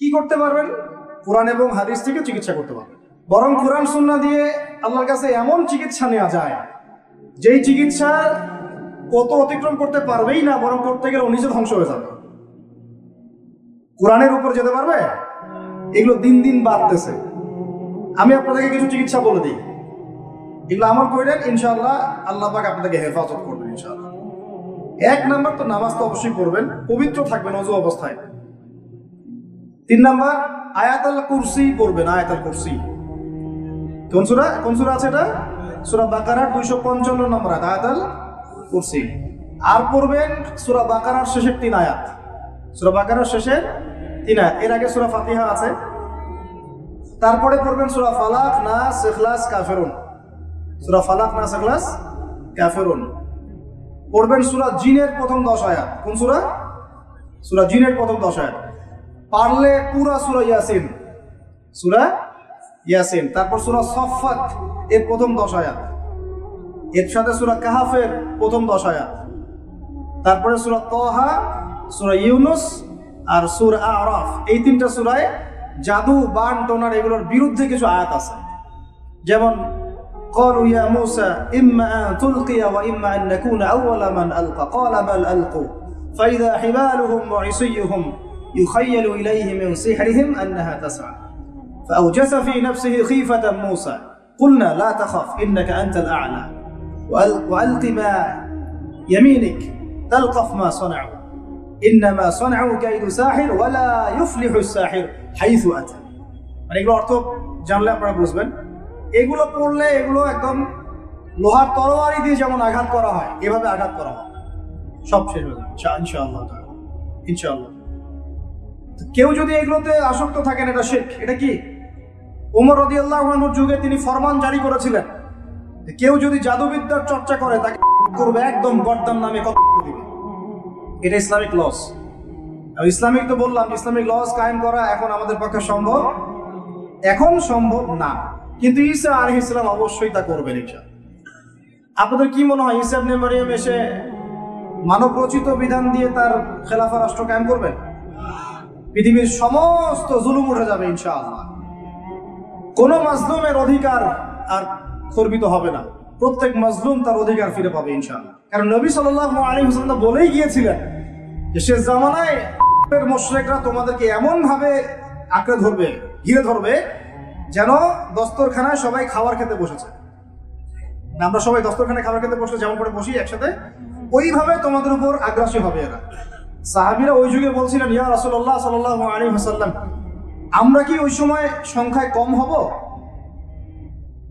কি করতে পারবেন? কোরআন এবং হাদিস থেকে চিকিৎসা করতে পারবেন। বরং কোরআন সুন্নাহ দিয়ে আল্লাহর কাছে এমন চিকিৎসা নেওয়া যায় যেই চিকিৎসা কত অতিক্রম করতে পারবেই না, বরং করতে গেলে ও নিজে ধ্বংস হয়ে যাবে। কোরআনের উপর যেতে পারবে? এগুলো দিন দিন বাড়তেছে। আমি আপনাদেরকে কিছু চিকিৎসা বলে দিই, এগুলো আমল করেন, ইনশাআল্লাহ আল্লাহ পাক আপনাদেরকে হেফাজত করবেন ইনশাআল্লাহ। 1 নাম্বার তো নামাজ তো অবশ্যই পড়বেন, পবিত্র থাকবেন ওযু অবস্থায়। 3 নাম্বার আয়াতুল কুরসি পড়বেন। আয়াতুল কুরসি কোন সূরা আছে এটা? সূরা বাকারার 255 নম্বর আয়াতুল কুরসি। আর পড়বেন সূরা বাকারার শেষের 3 আয়াত। সূরা বাকারার শেষের 3 আয়াত। এর আগে সূরা ফাতিহা আছে। তারপরে পড়বেন সূরা ফালাক, নাস, ইখলাস, কাফিরুন। সূরা ফালাক, নাস, ইখলাস, কাফিরুন। পড়বেন সূরা জিনের প্রথম 10 আয়াত। কোন সূরা? সূরা জিনের প্রথম 10 আয়াত। পারলে পুরা সূরা ইয়াসিন, সূরা ইয়াসিন। তারপর সূরা সফফাত এর প্রথম 10 আয়াত। এর সাথে সূরা কাহফের প্রথম 10 আয়াত। তারপরে সূরা তাহা, সূরা ইউনুস আর সূরা আরাফ। এই 3টা সূরায় জাদু, বান, টোনার এগুলোর বিরুদ্ধে কিছু আয়াত আছে। যেমন قالوا يا موسى إما أن تلقي وإما أن نكون أول من ألقى قال بل ألقوا فإذا حبالهم وعصيهم يخيل إليه من سحرهم أنها تسعى فأوجس في نفسه خيفة موسى قلنا لا تخف إنك أنت الأعلى وألق ما يمينك تلقف ما صنعوا إنما صنعوا كيد ساحر ولا يفلح الساحر حيث أتى। মানে এগুলো অর্থ জানলে আপনারা বুঝবেন। এগুলো পড়লে এগুলো একদম লোহার তরবারি দিয়ে যেমন আঘাত করা হয় এভাবে আঘাত করা হয়, সব শেষ হয়ে যাবে ইনশাআল্লাহ। ইনশাআল্লাহ কেউ যদি এগুলোতে আসক্ত থাকেন, এটা শিরক। এটা কি? ওমর রাদিয়াল্লাহু আনহুর যুগে তিনি ফরমান জারি করেছিলেন, কেউ যদি জাদুবিদ্যার চর্চা করে তাকে করবে একদম গর্দান নামে কত দিবে। এটা ইসলামিক লস। ইসলামিক তো বললাম, ইসলামিক লস কায়েম করা এখন আমাদের পক্ষে সম্ভব না, কিন্তু ঈসা আলাইহিস সালাম অবশ্যই তা করবেন ইনশাআল্লাহ। আপনাদের কি মনে হয় ঈসা ইবনে মারইয়াম এসে মানব রচিত বিধান দিয়ে তার খেলাফা রাষ্ট্র কায়েম করবেন? পৃথিবীর সমস্ত জুলুম উঠে যাবে ইনশাআল্লাহ। কোন মাজলুমের অধিকার আর খর্বিত হবে না, প্রত্যেক মাজলুম তার অধিকার ফিরে পাবে ইনশাআল্লাহ। কারণ নবী সাল্লাল্লাহু আলাইহি ওয়াসাল্লাম বলেই গিয়েছিলেন যে শেষ জামানায় মুশরিকরা তোমাদেরকে এমন ভাবে আঁকড়ে ধরবে, ঘিরে ধরবে, যেন দস্তরখানায় সবাই খাবার খেতে বসেছে। আমরা সবাই দস্তরখানায় খাবার খেতে বসলে যেমন করে বসি একসাথে, ওইভাবে তোমাদের উপর আগ্রাসী হবে এরা। সাহাবীরা ওই যুগে বলছিলেন, ইয়া রাসূলুল্লাহ সাল্লাল্লাহু আলাইহি ওয়াসাল্লাম, আমরা কি ওই সময় সংখ্যায় কম হব?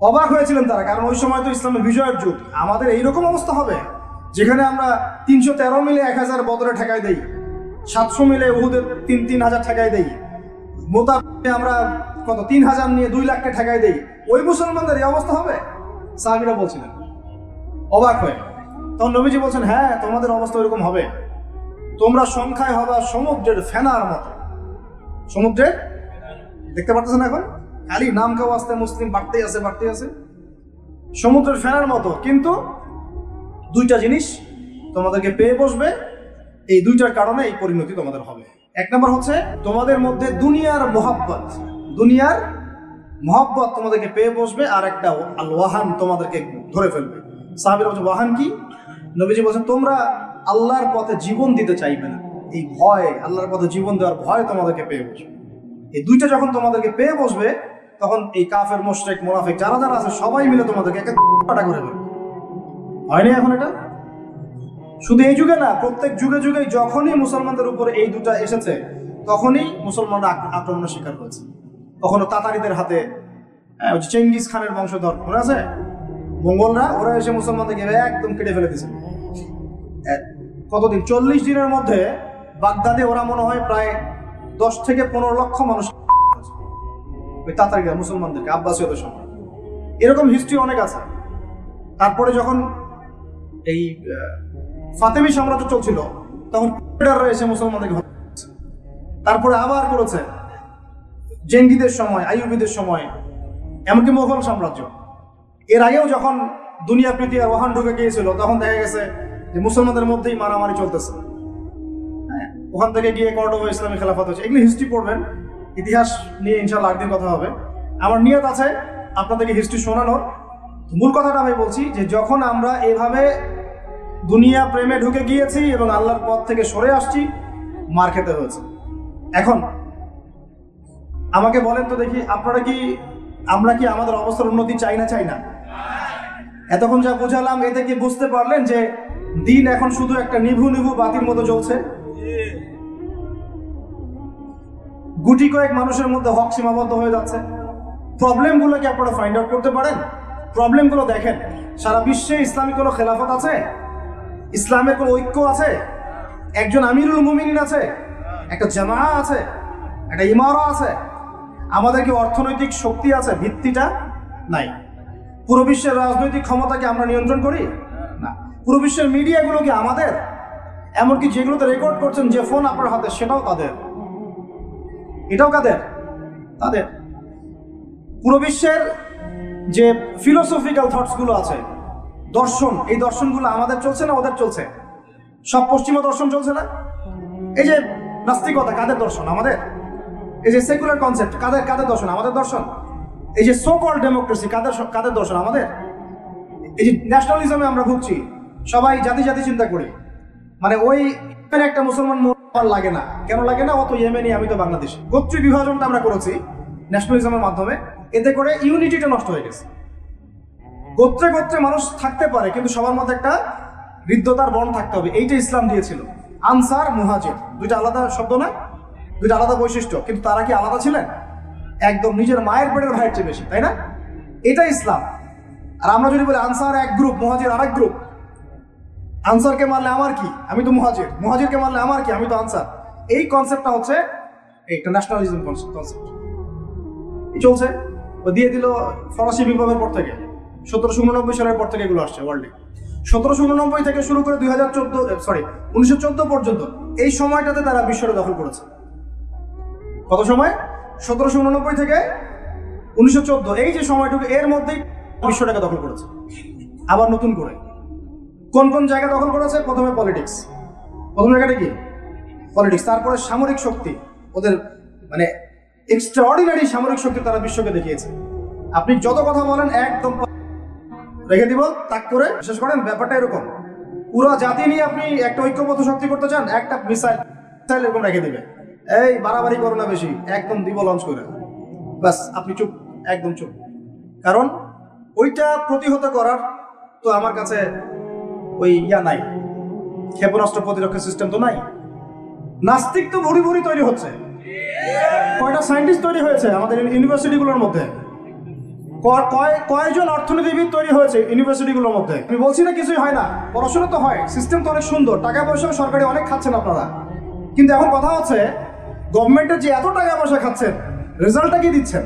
অবাক হয়েছিলেন তারা, কারণ ওই সময় তো ইসলামের বিজয়ের যুগ। আমাদের এইরকম অবস্থা হবে যেখানে আমরা 313 মিলে 1000 বদরে ঠেকাই দেই, 700 মিলে উহুদের 3000 ঠেকাই দেই, মোতাবে আমরা কত 3000 নিয়ে 2 লাখকে ঠেকাই দেই। ওই মুসলমানদের এই অবস্থা হবে? সাহাবীরা বলছিলেন অবাক হয়ে। তখন নবীজি বলছেন, হ্যাঁ তোমাদের অবস্থা এরকম হবে। তোমরা সংখ্যায় হবা সমুদ্রের ফেনার মতো। সমুদ্রের, দেখতে পারতেছেন এখন খালি নাম কেউ আসতে মুসলিম বাড়তেই আছে। সমুদ্রের ফেনার মতো, কিন্তু 2টা জিনিস তোমাদেরকে পেয়ে বসবে। এই 2টার কারণে এই পরিণতি তোমাদের হবে। 1 নম্বর হচ্ছে তোমাদের মধ্যে দুনিয়ার মহব্বত তোমাদেরকে পেয়ে বসবে, আর একটা আল ওয়াহান তোমাদেরকে ধরে ফেলবে। সাহাবীরা বলছে ওয়াহান কি? নবীজি বলছেন তোমরা আল্লাহর পথে জীবন দিতে চাইবে না। এই ভয়, আল্লাহর পথে জীবন দেওয়ার ভয় তোমাদেরকে পেয়ে বসবে। এই 2টা যখন তোমাদেরকে পেয়ে বসবে, তখন এই কাফের, মুশরিক, মুনাফিক যারা আছে সবাই মিলে তোমাদেরকে একটা করে ফেলবে। হয়নি এখন এটা? শুধু এই যুগে না, প্রত্যেক যুগে যুগে যখনই মুসলমানদের উপরে এই 2টা এসেছে, তখনই মুসলমানরা আক্রমণের শিকার হয়েছে। কখনো তাতারিদের হাতে, চেঙ্গিস খানের বংশধর মনে আছে, মঙ্গলরা, ওরা এসে মুসলমানদেরকে একদম কেটে ফেলে দিয়েছে। কতদিন? 40 দিনের মধ্যে বাগদাদে ওরা মনে হয় প্রায় 10 থেকে 15 লক্ষ মানুষ, ওই তাতারিরা মুসলমানদেরকে, আব্বাসীয়দের সময়। এরকম হিস্ট্রি অনেক আছে। তারপরে যখন এই ফাতেমি সাম্রাজ্য চলছিল, তখন এসে মুসলমানদেরকে হত্যা করেছে। তারপরে আবার করেছে জেঙ্গিদের সময়, আইয়ুবীদের সময়, এমনকি মোগল সাম্রাজ্য। এর আগেও যখন দুনিয়া প্রীতি আর ওয়াহান ঢুকে গিয়েছিল, তখন দেখা গেছে যে মুসলমানদের মধ্যেই মারামারি চলতেছে। ওখান থেকে গিয়ে কর্ডোবা ইসলামী খেলাফত হচ্ছে। এগুলো হিস্ট্রি পড়বেন, ইতিহাস নিয়ে ইনশাআল্লাহ একদিন কথা হবে। আমার নিয়ত আছে আপনাদেরকে হিস্ট্রি শোনানোর। মূল কথাটা আমি বলছি যে যখন আমরা এভাবে দুনিয়া প্রেমে ঢুকে গিয়েছি এবং আল্লাহর পথ থেকে সরে আসছি, মার খেতে হয়েছে। এখন আমাকে বলেন তো দেখি, আমরা কি আমাদের অবস্থার উন্নতি চাই না? এতক্ষণ যা বোঝালাম এতে কি বুঝতে পারলেন যে দিন এখন শুধু একটা নিভু নিভু বাতির মতো জ্বলছে? গুটি কয়েক মানুষের মধ্যে হক সীমাবদ্ধ হয়ে যাচ্ছে। প্রবলেমগুলো কি আপনারা ফাইন্ড আউট করতে পারেন? প্রবলেমগুলো দেখেন। সারা বিশ্বে ইসলামিক কোনো খেলাফত আছে? ইসলামের কোনো ঐক্য আছে? একজন আমিরুল মুমিনিন আছে? একটা জামা আছে? একটা ইমারা আছে? আমাদের কি অর্থনৈতিক শক্তি আছে? ভিত্তিটা নাই। পুরো বিশ্বের রাজনৈতিক ক্ষমতাকে আমরা নিয়ন্ত্রণ করি না। পুরো বিশ্বের মিডিয়াগুলো কি আমাদের? এমনকি যেগুলোতে রেকর্ড করছেন, যে ফোন আপনার হাতে, সেটাও তাদের। এটাও কাদের? তাদের। পুরো বিশ্বের যে ফিলোসফিক্যাল থটসগুলো আছে, দর্শন, এই দর্শনগুলো আমাদের চলছে না ওদের চলছে? সব পশ্চিমা দর্শন চলছে না? এই যে নাস্তিকতা, কাদের দর্শন? আমাদের। এই যে সেকুলার কনসেপ্ট, কাদের দর্শন? আমাদের দর্শন। এই যে সো কল্ড ডেমোক্রেসি, কাদের দর্শন? আমাদের। এই যে ন্যাশনালিজমে আমরা ভুগছি, সবাই জাতি চিন্তা করি, মানে ওই একটা মুসলমান লাগে না। কেন লাগে না? ও তো ইয়েমেনি, আমি তো বাংলাদেশি। গোত্রীয় বিভাজনটা আমরা করেছি ন্যাশনালিজমের মাধ্যমে, এতে করে ইউনিটিটা নষ্ট হয়ে গেছে। গোত্রে মানুষ থাকতে পারে, কিন্তু সবার মধ্যে একটা হৃদ্যতার বন্ড থাকতে হবে। এইটা ইসলাম দিয়েছিল। আনসার, মুহাজির, দুইটা আলাদা শব্দ না, দুইটা আলাদা বৈশিষ্ট্য, কিন্তু তারা কি আলাদা ছিলেন? একদম নিজের মায়ের পেটের ভাইয়ের চেয়ে বেশি, তাই না? এটা ইসলাম। আর আমরা যদি বলি আনসার এক গ্রুপ, মুহাজির আর এক গ্রুপ, আনসারকে মারলে আমার কি, আমি তো মুহাজির, মুহাজিরকে মারলে আমার কি, আমি তো আনসার, এই কনসেপ্টটা হচ্ছে একটা ন্যাশনালিজম কনসেপ্ট। চলছে, ও দিয়ে দিল ফরাসি বিপ্লবের পর থেকে, 1789 সালের পর থেকে এগুলো আসছে ওয়ার্ল্ডে। 1789 থেকে শুরু করে 1914 পর্যন্ত, এই সময়টাতে তারা বিশ্বটা দখল করেছে। কত সময়? 1789 থেকে 1914, এই যে সময়টুকু, এর মধ্যেই বিশ্বটাকে দখল করেছে। আবার নতুন করে কোন জায়গা দখল করেছে? প্রথমে পলিটিক্স, প্রথম জায়গাটা কি? পলিটিক্স। তারপরে সামরিক শক্তি, ওদের মানে এক্সট্রাঅর্ডিনারি সামরিক শক্তি তারা বিশ্বকে দেখিয়েছে। আপনি যত কথা বলেন একদম রেখে দিব তাক করে। বিশেষ করেন ব্যাপারটা এরকম, পুরো জাতি নিয়ে আপনি একটা ঐক্যবদ্ধ শক্তি করতে চান, একটা মিসাইল এরকম রেখে দিবে, এই বাড়াবাড়ি করো না বেশি, একদম দিব লঞ্চ করে, বাস আপনি চুপ, একদম চুপ। কারণ ওইটা প্রতিহত করার তো আমার কাছে ওই নাই, ক্ষেপণাস্ত্র প্রতিরক্ষা সিস্টেম তো নাই। নাস্তিক তো ভুরি তৈরি হচ্ছে। কয়টা সায়েন্টিস্ট তৈরি হয়েছে আমাদের ইউনিভার্সিটিগুলোর মধ্যে? কয়জন অর্থনীতিবিদ তৈরি হয়েছে ইউনিভার্সিটিগুলোর মধ্যে? আমি বলছি না কিছুই হয় না, পড়াশোনা তো হয়, সিস্টেম তো অনেক সুন্দর, টাকা পয়সা সরকারি অনেক খাচ্ছেন আপনারা। কিন্তু এখন কথা হচ্ছে, গভর্নমেন্টের যে এত টাকা পয়সা খাচ্ছেন, রেজাল্টটা কি দিচ্ছেন?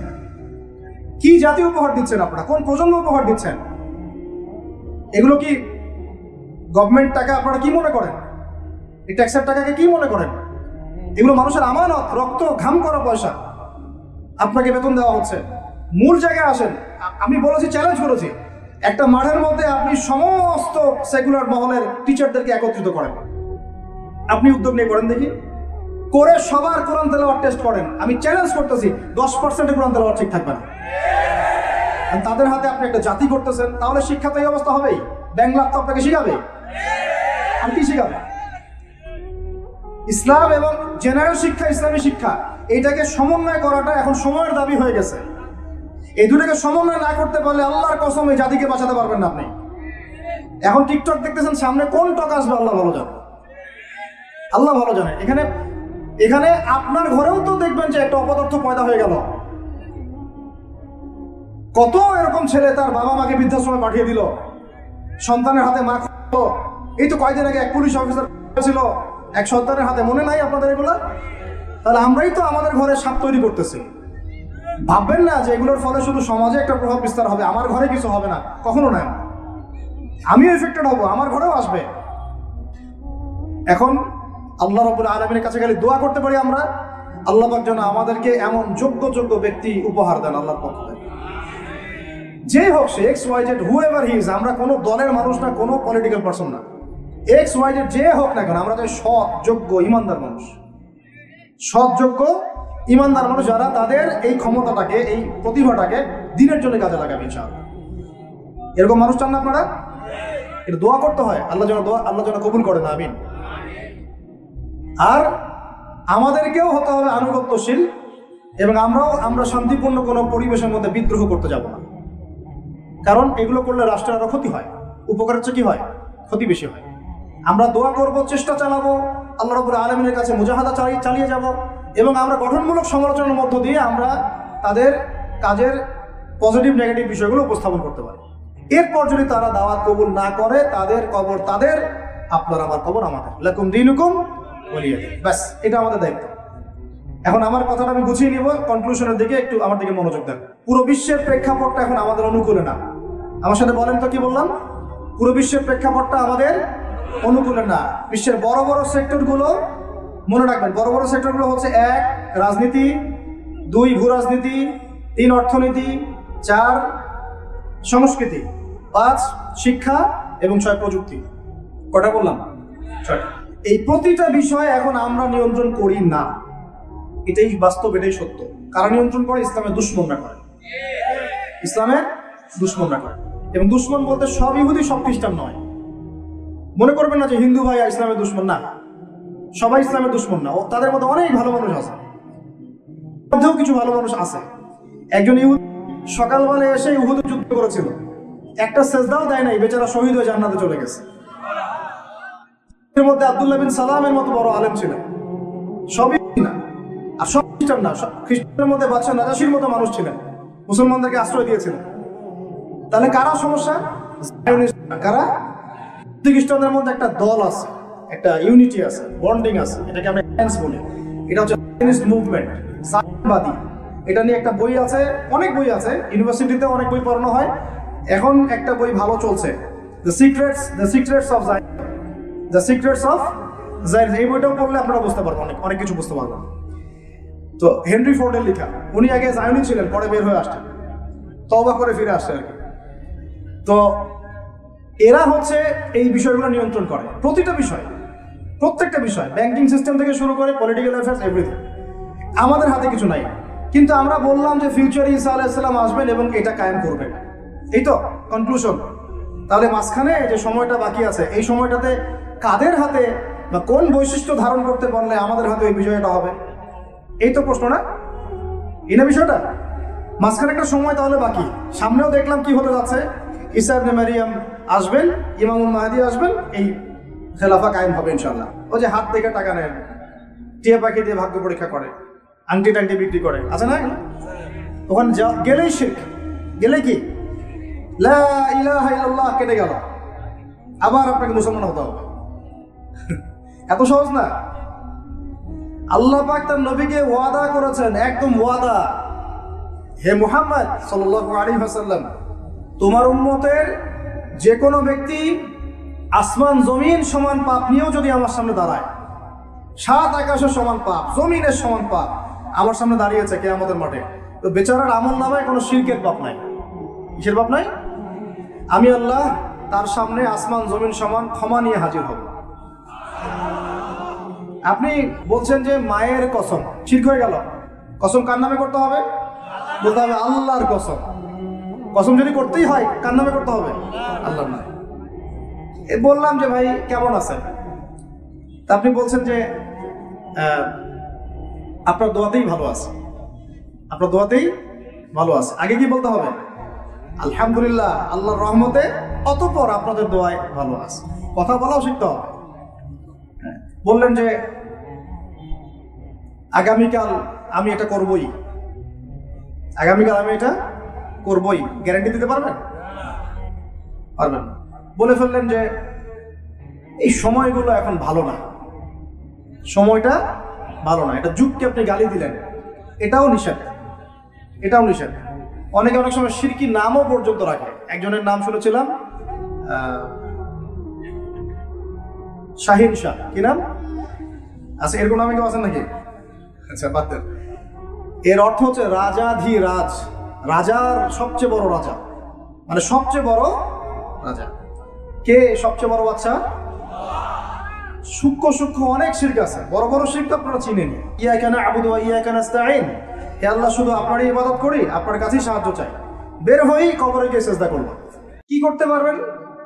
কি জাতীয় উপহার দিচ্ছেন আপনারা? কোন প্রজন্ম উপহার দিচ্ছেন? এগুলো কি গভর্নমেন্ট টাকা? আপনারা কি মনে করেন? এই ট্যাক্সের টাকাকে কি মনে করেন? এগুলো মানুষের আমানত, রক্ত ঘাম করা পয়সা, আপনাকে বেতন দেওয়া হচ্ছে। মূল জায়গায় আসেন। আমি বলেছি, চ্যালেঞ্জ করেছি, একটা মাঠের মধ্যে আপনি সমস্ত সেকুলার মহলের টিচারদেরকে একত্রিত করেন। আপনি উদ্যোগ নিয়ে করেন দেখি, করে সবার কোরআন তেলাওয়াত টেস্ট করেন। আমি চ্যালেঞ্জ করতেছি 10% কোরআন তেলাওয়াত ঠিক থাকবে না। তাদের হাতে আপনি একটা জাতি করতেছেন, তাহলে শিক্ষা তো এই অবস্থা হবেই। ব্যাংলা তো আপনাকে শিখাবে, আর কি শিখাবে? ইসলাম এবং জেনারেল শিক্ষা, ইসলামী শিক্ষা, এইটাকে সমন্বয় করাটা এখন সময়ের দাবি হয়ে গেছে। এই দুটাকে সমন্বয় না করতে পারলে আল্লাহর কসম এই জাতিকে বাঁচাতে পারবেন না আপনি। এখন টিকটক দেখতেছেন, সামনে কোন টক আসবে আল্লাহ ভালো জানে, আল্লাহ ভালো জানে। এখানে আপনার ঘরেও তো দেখবেন যে একটা অপদার্থ পয়দা হয়ে গেল। কত এরকম ছেলে তার বাবা মাকে বৃদ্ধাশ্রমে পাঠিয়ে দিল, সন্তানের হাতে মা। এই তো কয়েকদিন আগে এক পুলিশ অফিসার ছিল এক সন্তানের হাতে, মনে নাই আপনাদের এগুলো? তাহলে আমরাই তো আমাদের ঘরে সাপ তৈরি করতেছি। ভাববেন না যে এগুলোর ফলে শুধু সমাজে একটা প্রভাব বিস্তার হবে, আমার ঘরে কিছু হবে না, কখনো নয়। আমিও এফেক্টেড হব, আমার ঘরেও আসবে। এখন আল্লাহ রাব্বুল আলামিনের কাছে খালি দোয়া করতে পারি আমরা, আল্লাহ পাক যেন আমাদেরকে এমন যোগ্য ব্যক্তি উপহার দেন আল্লাহর পক্ষ থেকে। যে হোক সে XYZ, হুএভার হি ইজ, আমরা কোনো দলের মানুষ না, কোনো পলিটিক্যাল পারসন না। XYZ যে হোক না কেন, আমরা তো সৎ, যোগ্য, ইমানদার মানুষ। সৎ, যোগ্য, ইমানদার মানুষ যারা, তাদের এই ক্ষমতাটাকে, এই প্রতিভাটাকে দিনের জন্য কাজে লাগাবে ইনশাআল্লাহ। এরকম মানুষ চান না আপনারা? এটা দোয়া করতে হয়, আল্লাহ যেন কবুল করেন, আমিন। আর আমাদেরকেও হতে হবে আনুগত্যশীল, এবং আমরা শান্তিপূর্ণ কোনো পরিবেশের মধ্যে বিদ্রোহ করতে যাব না। কারণ এগুলো করলে রাষ্ট্রের আরো ক্ষতি হয়, উপকারের চেয়ে কি হয়, ক্ষতি বেশি হয়। আমরা দোয়া করব, চেষ্টা চালাবো, আল্লাহ রাব্বুল আলামিনের কাছে মুজাহাদা চালিয়ে যাব, এবং আমরা গঠনমূলক সমালোচনার মধ্য দিয়ে আমরা তাদের কাজের পজিটিভ নেগেটিভ বিষয়গুলো উপস্থাপন করতে পারি। এরপর যদি তারা দাওয়াত কবুল না করে, তাদের কবর তাদের, আপনার আমার কবর আমাদের, লাকুম দীনুকুম ওয়ালিয়া দীন। ব্যাস, এটা আমাদের দায়িত্ব। এখন আমার কথাটা আমি গুছিয়ে নিব, কনক্লুশনের দিকে একটু আমার দিকে মনোযোগ দেন। পুরো বিশ্বের প্রেক্ষাপটটা এখন আমাদের অনুকূলে না। আমার সাথে বলেন তো, কি বললাম? পুরো বিশ্বের প্রেক্ষাপটটা আমাদের অনুকূলে না। বিশ্বের বড় বড় সেক্টরগুলো, মনে রাখবেন, বড় বড় সেক্টরগুলো হচ্ছে: 1 রাজনীতি, 2 ভূ রাজনীতি, 3 অর্থনীতি, 4 সংস্কৃতি, 5 শিক্ষা, এবং 6 প্রযুক্তি। কটা বললাম? 6। এই প্রতিটা বিষয় এখন আমরা নিয়ন্ত্রণ করি না, এটাই বাস্তব, এটাই সত্য। কারা নিয়ন্ত্রণ করে? ইসলামের দুশমনরা করে, ইসলামের দুশমনরা করে। এবং দুশমন বলতে সব ইহুদি, সব খ্রিস্টান নয়। মনে করবেন না যে হিন্দু ভাই ইসলামের দুশমন, না, সবাই ইসলামের দুশমন না। তাদের মধ্যে অনেক ভালো মানুষ আছে, মধ্যেও কিছু ভালো মানুষ আছে। একজন ইহুদি সকালবেলা এসে উহুদে যুদ্ধ করেছিল, একটা সেজদাও দেয় নাই, বেচারা শহীদ হয়ে জান্নাতে চলে গেছে। এর মধ্যে আব্দুল্লাহ বিন সালামের মতো বড় আলেম ছিলেন। সবই না, আর সব খ্রিস্টান না। খ্রিস্টানের মধ্যে বাদশা নাজাশির মতো মানুষ ছিলেন, মুসলমানদেরকে আশ্রয় দিয়েছিলেন। তাহলে কারা সমস্যা? কারা? খ্রিস্টানদের মধ্যে একটা দল আছে, একটা ইউনিটি আছে, বন্ডিং আছে, এটাকে আমরা অ্যালায়েন্স বলি। এটা হচ্ছে জায়নিস্ট মুভমেন্ট, জায়নবাদী। এটা নিয়ে একটা বই আছে, অনেক বই আছে, ইউনিভার্সিটিতে অনেক বই পড়ানো হয়। এখন একটা বই ভালো চলছে, দ্য সিক্রেটস অফ জায়নিজম। এই বইটাও পড়লে আপনারা বুঝতে পারবেন, অনেক কিছু বুঝতে পারবেন। তো হেনরি ফোর্ডের লেখা, উনি আগে জায়নি ছিলেন, পরে বের হয়ে আসছেন, তওবা করে ফিরে আসছে আর কি। তো এরা হচ্ছে এই বিষয়গুলো নিয়ন্ত্রণ করে, প্রতিটা বিষয়, প্রত্যেকটা বিষয়, ব্যাংকিং সিস্টেম থেকে শুরু করে পলিটিক্যাল অ্যাফেয়ার্স, এভরিথিং। আমাদের হাতে কিছু নাই, কিন্তু আমরা বললাম যে ফিউচারে ঈসা আলাইহিস সালাম আসবেন এবং এটা কায়েম করবেন। এই তো কনক্লুশন। তাহলে মাঝখানে যে সময়টা বাকি আছে, এই সময়টাতে কাদের হাতে বা কোন বৈশিষ্ট্য ধারণ করতে পারলে আমাদের হাতে এই বিষয়টা হবে? এই তো প্রশ্ন, না? এই না বিষয়টা? মাঝখানে একটা সময় তাহলে বাকি। সামনেও দেখলাম কি হতে যাচ্ছে, ঈসা ইবনে মারিয়াম আসবেন, ইমামুল মাহদী আসবেন, এই খেলাফা কায়েম হবে ইনশাআল্লাহ। ও যে হাত থেকে টাকা নেন, টিয়া পাখি দিয়ে ভাগ্য পরীক্ষা করে, আংটি টাংটি বিক্রি করে, আছে না? ওখানে গেলেই শিরক, গেলে কি লা ইলাহা ইল্লাল্লাহ কেটে গেল, আবার আপনাকে মুসলমান হতে হবে। এত সহজ না। আল্লাহ পাক তার নবীকে ওয়াদা করেছেন, একদম ওয়াদা, হে মুহাম্মদ সাল্লাল্লাহু আলাইহি ওয়াসাল্লাম, তোমার উম্মতের যে কোনো ব্যক্তি আসমান জমিন সমান পাপ নিয়েও যদি আমার সামনে দাঁড়ায়, 7 আকাশের সমান পাপ, জমিনের সমান পাপ আমার সামনে দাঁড়িয়েছে কিয়ামতের মাঠে, তো বেচারার আমল নামায় কোনো শিরকের পাপ নাই। কিসের পাপ নাই? আমি আল্লাহ তার সামনে আসমান জমিন সমান ক্ষমা নিয়ে হাজির হব। আপনি বলছেন যে মায়ের কসম, শিরক হয়ে গেল। কসম কার নামে করতে হবে? বলতে হবে আল্লাহর কসম। কসম যদি করতেই হয় কার নামে করতে হবে? আল্লাহর নামে। বললাম যে ভাই কেমন আছেন, তা আপনি বলছেন যে আপনার দোয়াতেই ভালো আছে, আপনার দোয়াতেই ভালো আছে। আগে কি বলতে হবে? আলহামদুলিল্লাহ, আল্লাহর রহমতে, অতঃপর আপনাদের দোয়ায় ভালো আছে। কথা বলাও শিখতে হবে। বললেন যে আগামীকাল আমি এটা করবই, আগামীকাল আমি এটা করবই, গ্যারান্টি দিতে পারবেন? পারবেন না। বলে ফেললেন যে এই সময়গুলো এখন ভালো না, সময়টা ভালো না, এটা যুগকে আপনি গালি দিলেন, এটাও নিষেধ, এটাও নিষেধ। অনেকে অনেক সময় শিরকি নামও পর্যন্ত রাখে। একজনের নাম শুনেছিলাম, শাহিন শাহ, কি নাম? আচ্ছা, এরকম নামে কেউ আছেন নাকি? আচ্ছা, বাদ দেন। এর অর্থ হচ্ছে রাজাধিরাজ, রাজার সবচেয়ে বড় রাজা, মানে সবচেয়ে বড় রাজা। কে সবচেয়ে বড় বাচ্চা? সূক্ষ্ম সূক্ষ্ম অনেক শিরক আছে, বড় বড় শিরক তো আপনারা চিনেন। ইয়াকা না'বুদু ওয়া ইয়াকা নাস্তাঈন, হে আল্লাহ শুধু আপনারই ইবাদত করি, আপনার কাছেই সাহায্য চাই। বের হয়েই কবরে গিয়ে সিজদা করলাম। কি করতে পারবেন?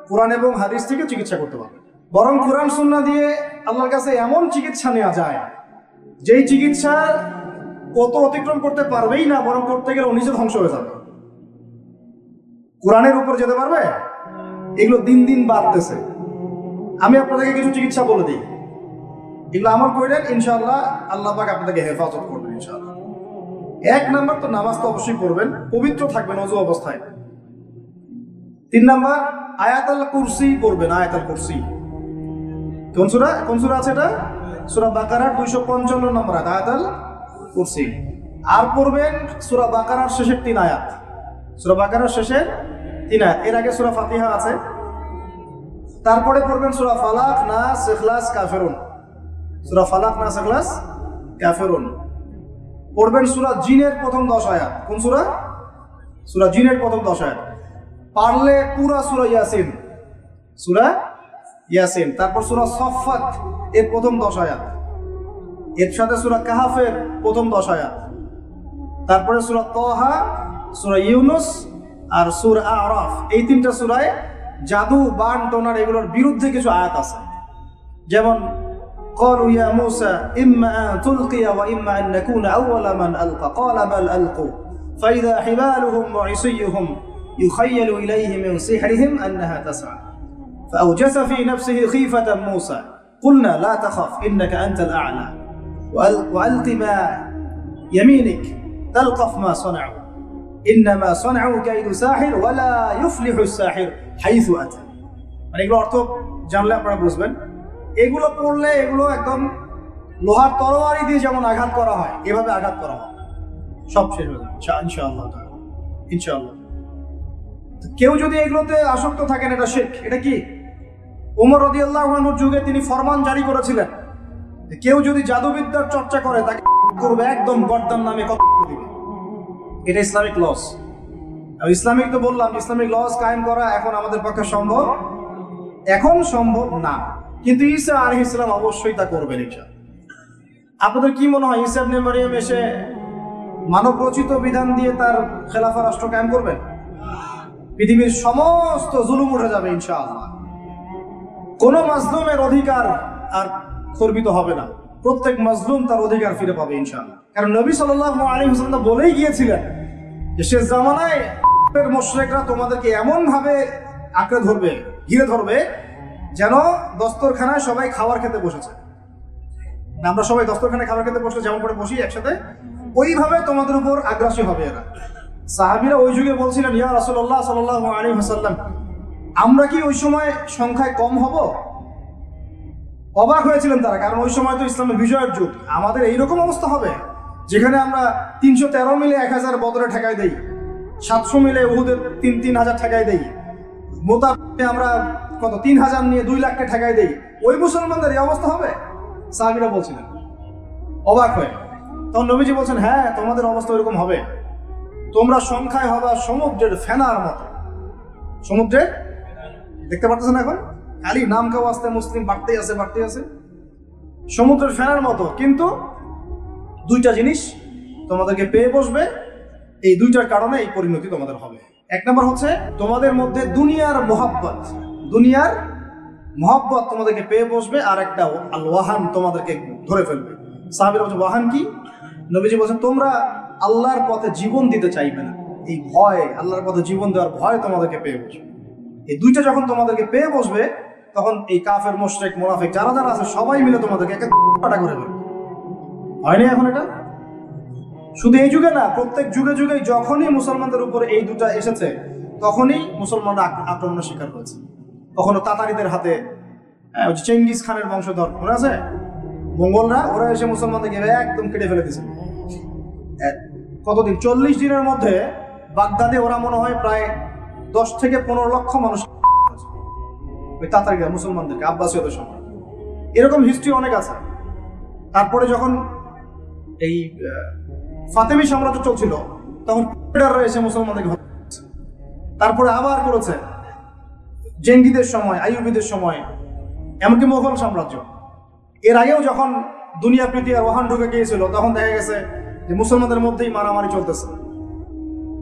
কোরআন এবং হাদিস থেকে চিকিৎসা করতে পারবেন। বরং কোরআন সুন্নাহ দিয়ে আল্লাহর কাছে এমন চিকিৎসা নেওয়া যায় যেই চিকিৎসা কত অতিক্রম করতে পারবেই না, বরং করতে গেলে ও নিজে ধ্বংস হয়ে যাবে। কোরআনের উপর যেতে পারবে? এগুলো দিন দিন বাড়তেছে। আমি আপনাদেরকে কিছু চিকিৎসা বলে দিই, এগুলো আমল করেন, ইনশাআল্লাহ আল্লাহ পাক আপনাদেরকে হেফাজত করবেন ইনশাআল্লাহ। 1 নাম্বার তো নামাজ তো অবশ্যই পড়বেন, পবিত্র থাকবেন ওযু অবস্থায়। 3 নাম্বার আয়াতুল কুরসি পড়বেন। আয়াতুল কুরসি কোন সূরা আছে এটা? সূরা বাকারার 255 নম্বর আয়াতুল কুরসি। আর পড়বেন সূরা বাকারার শেষের 3 আয়াত। সূরা বাকারার শেষের 3 আয়াত, এর আগে সূরা ফাতিহা আছে। তারপরে পড়বেন সূরা ফালাক, নাস, ইখলাস, কাফিরুন। সূরা ফালাক, নাস, ইখলাস, কাফিরুন। পড়বেন সূরা জিনের প্রথম 10 আয়াত। কোন সূরা? সূরা জিনের প্রথম 10 আয়াত। পারলে পুরা সূরা ইয়াসিন, সূরা ইয়াসিন। তারপর সূরা সফফাত এর প্রথম 10 আয়াত, এর সাথে সূরা কাহাফের প্রথম 10 আয়াত। তারপরে সূরা তাহা, সূরা ইউনুস আর সূরা আরাফ। এই 3টা সূরায় জাদু, বান, টোনার এগুলোর বিরুদ্ধে কিছু আয়াত আছে। যেমন قالوا يا موسى إما أن تلقي وإما أن نكون أول من ألقى قال بل ألقوا فإذا حبالهم وعصيهم يخيل إليه من سحرهم أنها تسعى فأوجس في نفسه خيفة موسى قلنا لا تخف إنك أنت الأعلى وألق ما يمينك تلقف ما صنعوا إنما صنعوا كيد ساحر ولا يفلح الساحر حيث أتى। মানে এগুলো অর্থ জানলে আপনারা বুঝবেন। এগুলো পড়লে এগুলো একদম লোহার তরবারি দিয়ে যেমন আঘাত করা হয়, এভাবে আঘাত করা হয়, সব শেষ হয়ে যাবে ইনশাআল্লাহ। ইনশাআল্লাহ কেউ যদি এগুলোতে আসক্ত থাকেন, এটা শিরক। এটা কি? ওমর রাদিয়াল্লাহু আনহুর যুগে তিনি ফরমান জারি করেছিলেন, কেউ যদি জাদুবিদ্যার চর্চা করে তাকে করবে একদম গর্দান নামে কত দিবে। এটা ইসলামিক লস। আর ইসলামিক তো বললাম, ইসলামিক লস কায়েম করা এখন আমাদের পক্ষে সম্ভব না, কিন্তু ঈসা আলাইহিস সালাম অবশ্যই তা করবেন ইনশাআল্লাহ। আপনাদের কি মনে হয় ঈসা ইবনে মারইয়াম এসে মানব রচিত বিধান দিয়ে তার খেলাফা রাষ্ট্র কায়েম করবেন? পৃথিবীর সমস্ত জুলুম উঠে যাবে ইনশাআল্লাহ। কোনো মাজলুমের অধিকার আর খর্বিত হবে না, প্রত্যেক মাজলুম তার অধিকার ফিরে পাবে ইনশাআল্লাহ। কারণ নবী সাল্লাল্লাহু আলাইহি ওয়াসাল্লাম বলেই গিয়েছিলেন যে শেষ জামানায় মুশরিকরা তোমাদেরকে এমন ভাবে আঁকড়ে ধরবে, ঘিরে ধরবে, যেন দস্তরখানায় সবাই খাবার খেতে বসেছে। আমরা সবাই দস্তরখানায় খাবার খেতে বসলে যেমন করে বসি একসাথে, ওইভাবে তোমাদের উপর আগ্রাসী হবে এরা। সাহাবীরা ওই যুগে বলছিলেন, ইয়া রাসূলুল্লাহ সাল্লাল্লাহু আলাইহি ওয়াসাল্লাম, আমরা কি ওই সময় সংখ্যায় কম হব? অবাক হয়েছিলেন তারা, কারণ ওই সময় তো ইসলামের বিজয়ের যুগ। আমাদের এইরকম অবস্থা হবে যেখানে আমরা 313 মিলে 1000 বদরে ঠেকাই দেই, 700 মিলে উহুদের 3000 ঠেকাই দেই, মোতাবে আমরা কত 3000 নিয়ে 2 লাখকে ঠেকাই দেই। ওই মুসলমানদের এই অবস্থা হবে? সাহাবীরা বলছিলেন অবাক হয়ে। তখন নবীজি বলছেন, হ্যাঁ তোমাদের অবস্থা এরকম হবে। তোমরা সংখ্যায় হবা সমুদ্রের ফেনার মতো। সমুদ্রের, দেখতে পারতেছেন এখন খালি নাম কেউ আসতে মুসলিম বাড়তেই আছে। সমুদ্রের ফেনার মতো, কিন্তু 2টা জিনিস তোমাদেরকে পেয়ে বসবে। এই 2টার কারণে এই পরিণতি তোমাদের হবে। 1 নম্বর হচ্ছে তোমাদের মধ্যে দুনিয়ার মহব্বত তোমাদেরকে পেয়ে বসবে, আর একটা আল ওয়াহান তোমাদেরকে ধরে ফেলবে। সাহাবীরা বলছে ওয়াহান কি? নবীজি বলছেন তোমরা আল্লাহর পথে জীবন দিতে চাইবে না, এই ভয়, আল্লাহর পথে জীবন দেওয়ার ভয় তোমাদেরকে পেয়ে বসবে। এই 2টা যখন তোমাদেরকে পেয়ে বসবে, তখন এই কাফের, মুশরিক, মুনাফিক যারা আছে সবাই মিলে তোমাদেরকে একটা পাটা করে ফেলবে। হয়নি এখন এটা? শুধু এই যুগে না, প্রত্যেক যুগে যুগে যখনই মুসলমানদের উপরে এই 2টা এসেছে, তখনই মুসলমানরা আক্রমণের শিকার হয়েছে। কখনো তাতারিদের হাতে, চেঙ্গিস খানের বংশধর মনে আছে, মঙ্গলরা, ওরা এসে মুসলমানদেরকে একদম কেটে ফেলে দিয়েছে। কতদিন? 40 দিনের মধ্যে বাগদাদে ওরা মনে হয় প্রায় 10 থেকে 15 লক্ষ মানুষ, ওই তাতারিরা মুসলমানদেরকে, আব্বাসীয়দের সময়। এরকম হিস্ট্রি অনেক আছে। তারপরে যখন এই ফাতেমি সাম্রাজ্য চলছিল, তখন এসে মুসলমানদেরকে হত্যা করেছে। তারপরে আবার করেছে জেঙ্গিদের সময়, আইয়ুবীদের সময়, এমনকি মোগল সাম্রাজ্য। এর আগেও যখন দুনিয়া প্রীতি আর ওহান ঢুকে গিয়েছিল তখন দেখা গেছে যে মুসলমানদের মধ্যেই মারামারি চলতেছে।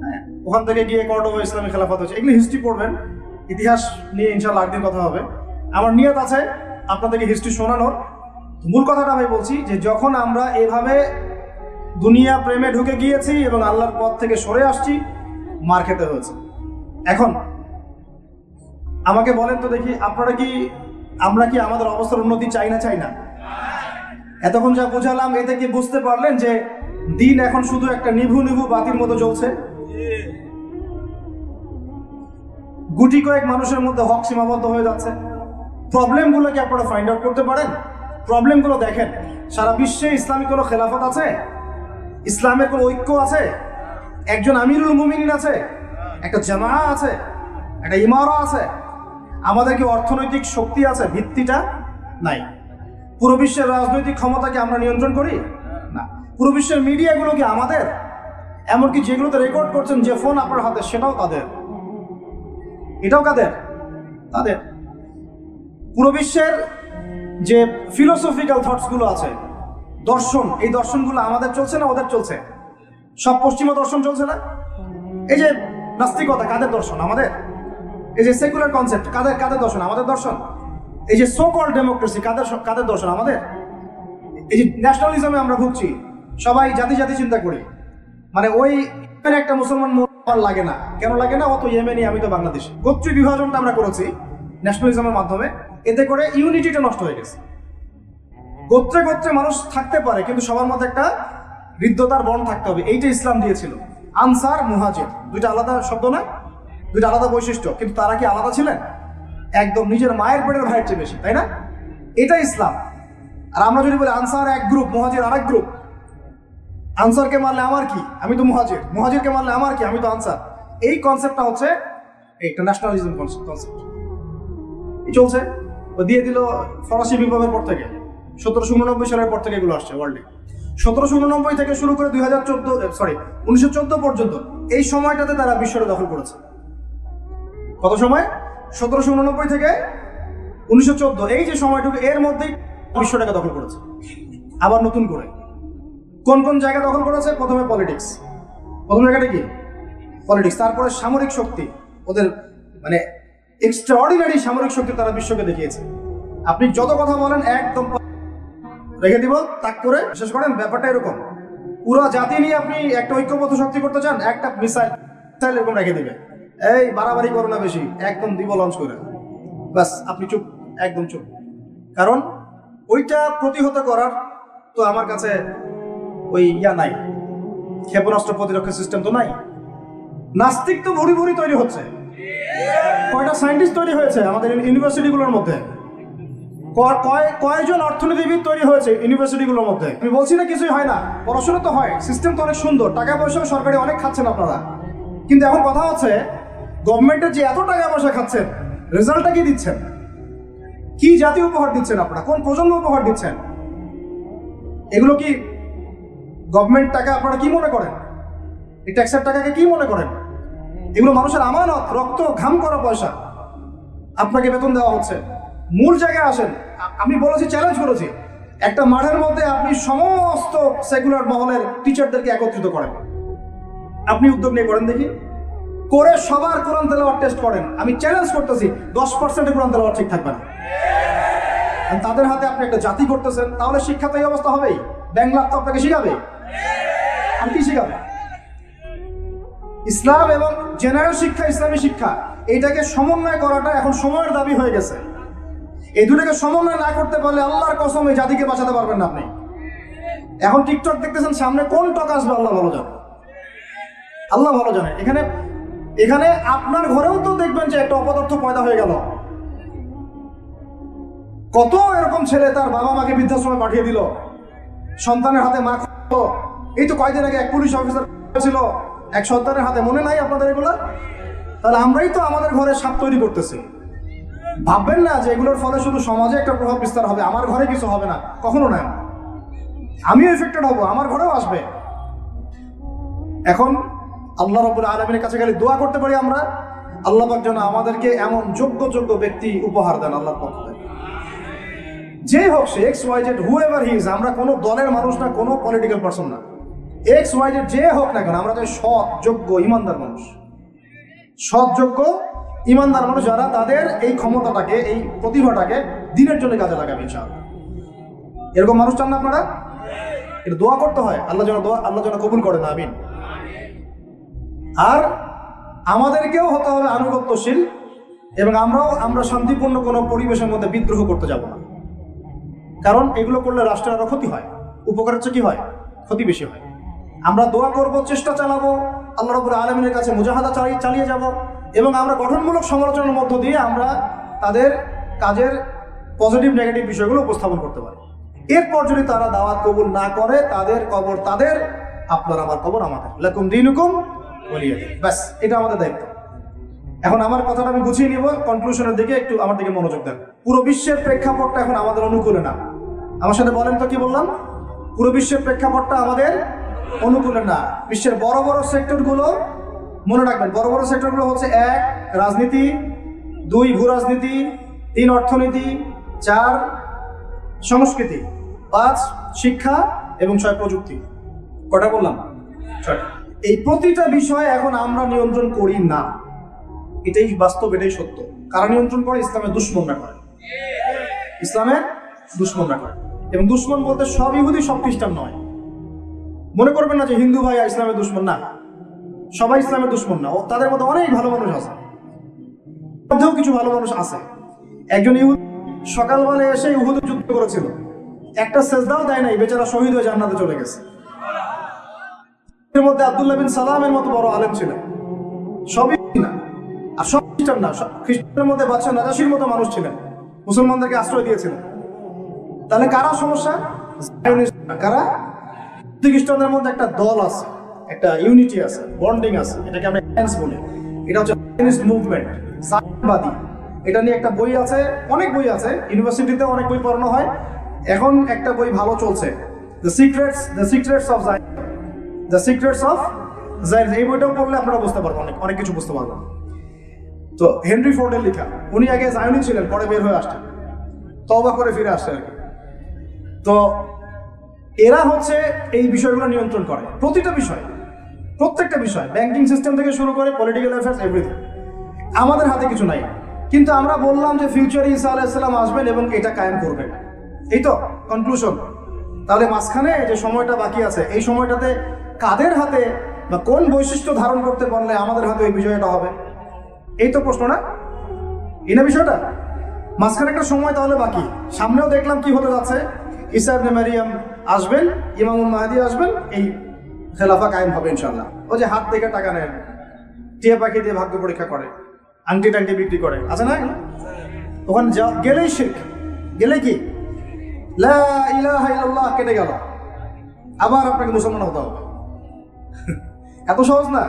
হ্যাঁ, ওখান থেকে গিয়ে কর্ডোবা ইসলামী খেলাফত হচ্ছে। এগুলি হিস্ট্রি পড়বেন, ইতিহাস নিয়ে ইনশাল্লাহ একদিন কথা হবে। আমার নিয়ত আছে আপনাদেরকে হিস্ট্রি শোনানোর। মূল কথাটা আমি বলছি যে যখন আমরা এভাবে দুনিয়া প্রেমে ঢুকে গিয়েছি এবং আল্লাহর পথ থেকে সরে আসছি, মার খেতে হয়েছে। এখন আমাকে বলেন তো দেখি, আমরা কি আমাদের অবস্থার উন্নতি চাই না? এতক্ষণ যা বোঝালাম এতে কি বুঝতে পারলেন যে দিন এখন শুধু একটা নিভু বাতির মতো জ্বলছে? গুটি কয়েক মানুষের মধ্যে হক সীমাবদ্ধ হয়ে যাচ্ছে। প্রবলেমগুলো কি আপনারা ফাইন্ড আউট করতে পারেন? প্রবলেমগুলো দেখেন। সারা বিশ্বে ইসলামিক কোনো খেলাফত আছে? ইসলামের কোনো ঐক্য আছে? একজন আমিরুল মুমিনিন আছে? একটা জামাআ আছে? একটা ইমারা আছে? আমাদের কি অর্থনৈতিক শক্তি আছে? ভিত্তিটা নাই। পুরো বিশ্বের রাজনৈতিক ক্ষমতাকে আমরা নিয়ন্ত্রণ করি না। পুরো বিশ্বের মিডিয়াগুলো কি আমাদের? এমনকি যেগুলোতে রেকর্ড করছেন যে ফোন আপনার হাতে, সেটাও তাদের। এটাও কাদের? তাদের। পুরো বিশ্বের যে ফিলোসফিক্যাল থটসগুলো আছে, দর্শন, এই দর্শনগুলো আমাদের চলছে না ওদের চলছে? সব পশ্চিমা দর্শন চলছে না? এই যে নাস্তিকতা, কাদের দর্শন? আমাদের। এই যে সেকুলার কনসেপ্ট, কাদের দর্শন? আমাদের দর্শন। এই যে সো কল্ড ডেমোক্রেসি, কাদের দর্শন? আমাদের। এই যে ন্যাশনালিজমে আমরা ভুগছি, সবাই জাতি চিন্তা করি, মানে ওই একটা মুসলমান আমার লাগে না। কেন লাগে না? অত ইয়েমেনি, আমি তো বাংলাদেশি। গোত্রীয় বিভাজনটা আমরা করেছি ন্যাশনালিজমের মাধ্যমে, এতে করে ইউনিটিটা নষ্ট হয়ে গেছে। গোত্রে মানুষ থাকতে পারে, কিন্তু সবার মধ্যে একটা হৃদ্যতার বন্ড থাকতে হবে। এইটা ইসলাম দিয়েছিল। আনসার, মুহাজির, দুইটা আলাদা শব্দ না, দুইটা আলাদা বৈশিষ্ট্য, কিন্তু তারা কি আলাদা ছিলেন? একদম নিজের মায়ের পেটের ভাইয়ের চেয়ে বেশি, তাই না? এটা ইসলাম। আর আমরা যদি বলি আনসার এক গ্রুপ, মুহাজির আরেক গ্রুপ, আনসারকে মারলে আমার কি, আমি তো মুহাজির, মুহাজিরকে মারলে আমার কি, আমি তো আনসার, এই কনসেপ্টটা হচ্ছে একটা ন্যাশনালিজম কনসেপ্ট। চলছে ও দিয়ে দিল ফরাসি বিপ্লবের পর থেকে, 1789 সালের পর থেকে এগুলো আসছে ওয়ার্ল্ডে। 1789 থেকে শুরু করে 1914 পর্যন্ত এই সময়টাতে তারা বিশ্বটা দখল করেছে। কত সময়? 1789 থেকে 1914, এই যে সময়টুকু, এর মধ্যেই বিশ্বটাকে দখল করেছে। আবার নতুন করে কোন জায়গা দখল করেছে? প্রথমে পলিটিক্স, প্রথম জায়গাটা কি? পলিটিক্স। তারপরে সামরিক শক্তি, ওদের মানে এক্সট্রাঅর্ডিনারি সামরিক শক্তি তারা বিশ্বকে দেখিয়েছে। আপনি যত কথা বলেন একদম রেখে দিব তাক করে। বিশেষ করেন ব্যাপারটা এরকম, পুরো জাতি নিয়ে আপনি একটা ঐক্যবদ্ধ শক্তি করতে চান, একটা মিসাইল এরকম রেখে দিবে, এই বাড়াবাড়ি করো না বেশি, একদম দিব লঞ্চ করে, বাস আপনি চুপ, একদম চুপ। কারণ ওইটা প্রতিহত করার তো আমার কাছে ওই নাই, ক্ষেপণাস্ত্র প্রতিরক্ষা সিস্টেম তো নাই। নাস্তিক তো ভুরি তৈরি হচ্ছে। কয়টা সায়েন্টিস্ট তৈরি হয়েছে আমাদের ইউনিভার্সিটিগুলোর মধ্যে? কয়জন অর্থনীতিবিদ তৈরি হয়েছে ইউনিভার্সিটিগুলোর মধ্যে? আমি বলছি না কিছুই হয় না, পড়াশোনা তো হয়, সিস্টেম তো অনেক সুন্দর, টাকা পয়সাও সরকারি অনেক খাচ্ছেন আপনারা। কিন্তু এখন কথা হচ্ছে গভর্নমেন্টের যে এত টাকা পয়সা খাচ্ছেন, রেজাল্টটা কি দিচ্ছেন? কি জাতি উপহার দিচ্ছেন আপনারা? কোন প্রজন্ম উপহার দিচ্ছেন? এগুলো কি গভর্নমেন্ট টাকা? আপনারা কি মনে করেন? এই ট্যাক্সের টাকাকে কি মনে করেন? এগুলো মানুষের আমানত, রক্ত ঘাম করা পয়সা, আপনাকে বেতন দেওয়া হচ্ছে। মূল জায়গায় আসেন। আমি বলেছি, চ্যালেঞ্জ করেছি, একটা মাঠের মধ্যে আপনি সমস্ত সেকুলার মহলের টিচারদেরকে একত্রিত করেন। আপনি উদ্যোগ নিয়ে করেন দেখি, করে সবার কোরআন তেলাওয়াত টেস্ট করেন। আমি চ্যালেঞ্জ করতেছি 10% কোরআন তেলাওয়াত ঠিক থাকবে না। তাদের হাতে আপনি একটা জাতি করতেছেন, তাহলে শিক্ষা তো এই অবস্থা হবেই। বাংলা তো আপনাকে শিখাবে, আর কি শিখাবে? ইসলাম এবং জেনারেল শিক্ষা, ইসলামী শিক্ষা, এইটাকে সমন্বয় করাটা এখন সময়ের দাবি হয়ে গেছে। এই দুটাকে সমন্বয় না করতে পারলে আল্লাহর কসম এই জাতিকে বাঁচাতে পারবেন না আপনি। এখন টিকটক দেখতেছেন, সামনে কোন টক আসবে আল্লাহ ভালো জানে, আল্লাহ ভালো জানে। এখানে আপনার ঘরেও তো দেখবেন যে একটা অপদার্থ পয়দা হয়ে গেল। কত এরকম ছেলে তার বাবা মাকে বৃদ্ধাশ্রমে পাঠিয়ে দিল, সন্তানের হাতে মা। এই তো কয়দিন আগে এক পুলিশ অফিসার ছিল এক সন্তানের হাতে, মনে নাই আপনাদের এগুলো? তাহলে আমরাই তো আমাদের ঘরে সাপ তৈরি করতেছি। ভাববেন না যে এগুলোর ফলে শুধু সমাজে একটা প্রভাব বিস্তার হবে, আমার ঘরে কিছু হবে না, কখনো না। আমিও এফেক্টেড হব, আমার ঘরেও আসবে। এখন আল্লাহ রাব্বুল আলামিনের কাছে খালি দোয়া করতে পারি আমরা, আল্লাহ পাক যেন আমাদেরকে এমন যোগ্য ব্যক্তি উপহার দেন আল্লাহর পক্ষ থেকে। যে হোক সে X Y Z whoever he is, আমরা কোনো দলের মানুষ না, কোনো পলিটিক্যাল পার্সন না, এক্স ওয়াই জেড যে হোক না কেন, আমরা যে সৎ যোগ্য ইমানদার মানুষ, সৎ যোগ্য ইমানদার মানুষ যারা তাদের এই ক্ষমতাটাকে, এই প্রতিভাটাকে দিনের জন্য কাজে লাগাবে ইনশাআল্লাহ। এরকম মানুষ চান না আপনারা? এটা দোয়া করতে হয়, আল্লাহ যেন কবুল করে না, আমিন। আর আমাদেরকেও হতে হবে আনুগত্যশীল, এবং আমরা শান্তিপূর্ণ কোনো পরিবেশের মধ্যে বিদ্রোহ করতে যাব না, কারণ এগুলো করলে রাষ্ট্রের আরো ক্ষতি হয়, উপকারের চেয়ে কি হয়, ক্ষতি বেশি হয়। আমরা দোয়া করব, চেষ্টা চালাবো, আল্লাহ রাব্বুল আলামিনের কাছে মুজাহাদা চালিয়ে যাব, এবং আমরা গঠনমূলক সমালোচনার মধ্য দিয়ে আমরা তাদের কাজের পজিটিভ নেগেটিভ বিষয়গুলো উপস্থাপন করতে পারি। এরপর যদি তারা দাওয়াত কবুল না করে, তাদের কবর তাদের, আপনার আমার কবর আমাদের, লাকুম দীনুকুম ওয়ালিয়া দীন, ব্যাস, এটা আমাদের দায়িত্ব। এখন আমার কথাটা আমি গুছিয়ে নিব, কনক্লুশনের দিকে একটু আমার দিকে মনোযোগ দেন। পুরো বিশ্বের প্রেক্ষাপটটা এখন আমাদের অনুকূলে না। আমার সাথে বলেন তো, কি বললাম? পুরো বিশ্বের প্রেক্ষাপটটা আমাদের অনুকূলে না। বিশ্বের বড় বড় সেক্টরগুলো মনে রাখবেন, বড় বড় সেক্টরগুলো হচ্ছে 1 রাজনীতি, 2 ভূ রাজনীতি, 3 অর্থনীতি, 4 সংস্কৃতি, 5 শিক্ষা, এবং 6 প্রযুক্তি। কটা বললাম? 6। এই প্রতিটা বিষয় এখন আমরা নিয়ন্ত্রণ করি না, এটাই বাস্তব, এটাই সত্য। কারা নিয়ন্ত্রণ করে? ইসলামের দুশমনরা করে, ইসলামের দুশমনরা করে। এবং দুশমন বলতে সব ইহুদি, সব খ্রিস্টান নয়। মনে করবেন না যে হিন্দু ভাই ইসলামের দুশমন, না, সবাই ইসলামের দুশমন না, তাদের মধ্যে অনেক ভালো মানুষ আছে, মধ্যেও কিছু ভালো মানুষ আছে। একজন ইহুদি সকালবেলা এসে উহুদে যুদ্ধ করেছিল, একটা সেজদাও দেয় নাই, বেচারা শহীদ হয়ে জান্নাতে চলে গেছে। এর মধ্যে আব্দুল্লাহ বিন সালামের মতো বড় আলেম ছিলেন, সবই না, আর সব খ্রিস্টান না। খ্রিস্টানের মধ্যে বাদশা নাজাশির মতো মানুষ ছিলেন, মুসলমানদেরকে আশ্রয় দিয়েছিলেন। তাহলে কারা সমস্যা? কারা? খ্রিস্টানদের মধ্যে একটা দল আছে, একটা ইউনিটি আছে, বন্ডিং আছে, এটাকে আমরা অ্যালায়েন্স বলি। এটা হচ্ছে সায়েন্স মুভমেন্ট, সায়নবাদী। এটা নিয়ে একটা বই আছে, অনেক বই আছে, ইউনিভার্সিটিতে অনেক বই পড়ানো হয়। এখন একটা বই ভালো চলছে, the secrets of Zion, the secrets of Zion. এই বইটাও পড়লে আপনারা বুঝতে পারবেন, অনেক কিছু বুঝতে পারবেন। তো হেনরি ফোর্ডের লেখা, উনি আগে জায়নি ছিলেন, পরে বের হয়ে আসছেন, তওবা করে ফিরে আসছে আর কি। তো এরা হচ্ছে এই বিষয়গুলো নিয়ন্ত্রণ করে, প্রতিটা বিষয়, প্রত্যেকটা বিষয়, ব্যাংকিং সিস্টেম থেকে শুরু করে পলিটিক্যাল অ্যাফেয়ার্স, এভরিথিং। আমাদের হাতে কিছু নাই, কিন্তু আমরা বললাম যে ফিউচারে ঈসা আলাইহিস সালাম আসবেন এবং এটা কায়েম করবেন, এই তো কনক্লুশন। তাহলে মাঝখানে যে সময়টা বাকি আছে, এই সময়টাতে কাদের হাতে বা কোন বৈশিষ্ট্য ধারণ করতে পারলে আমাদের হাতে এই বিষয়টা হবে, এই তো প্রশ্ন, না? এই না বিষয়টা? মাঝখানে একটা সময় তাহলে বাকি, সামনেও দেখলাম কি হতে যাচ্ছে, ঈসা ইবনে মারিয়াম আসবেন, ইমামুল মাহদী আসবেন, এই খেলাফা কায়েম হবে ইনশাআল্লাহ। ও যে হাত থেকে টাকা নেন, টিয়া পাখি দিয়ে ভাগ্য পরীক্ষা করে, আংটি টাংটি বিক্রি করে, আছে না? ওখানে গেলেই শিরক, গেলে কি লা ইলাহা ইল্লাল্লাহ কেটে গেল, আবার আপনাকে মুসলমান হতে হবে। এত সহজ না।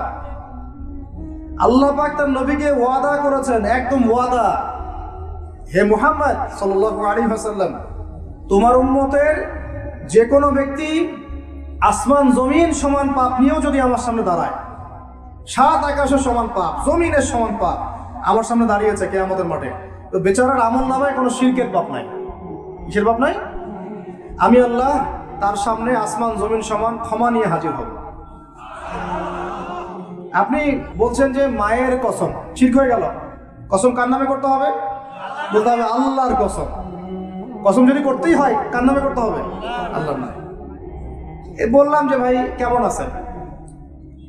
আল্লাহ পাক তার নবীকে ওয়াদা করেছেন, একদম ওয়াদা, হে মুহাম্মদ সাল্লাল্লাহু আলাইহি ওয়াসাল্লাম, তোমার উম্মতের যে কোনো ব্যক্তি আসমান জমিন সমান পাপ নিয়েও যদি আমার সামনে দাঁড়ায়, 7 আকাশের সমান পাপ, জমিনের সমান পাপ আমার সামনে দাঁড়িয়েছে কিয়ামতের মাঠে, তো বেচারার আমল নামায় কোনো শিরকের পাপ নাই। কিসের পাপ নাই? আমি আল্লাহ তার সামনে আসমান জমিন সমান ক্ষমা নিয়ে হাজির হব। আপনি বলছেন যে মায়ের কসম, শিরক হয়ে গেল। কসম কার নামে করতে হবে? বলতে হবে আল্লাহর কসম। কসম যদি করতেই হয় কার নামে করতে হবে? আল্লাহর নামে। বললাম যে ভাই কেমন আছেন,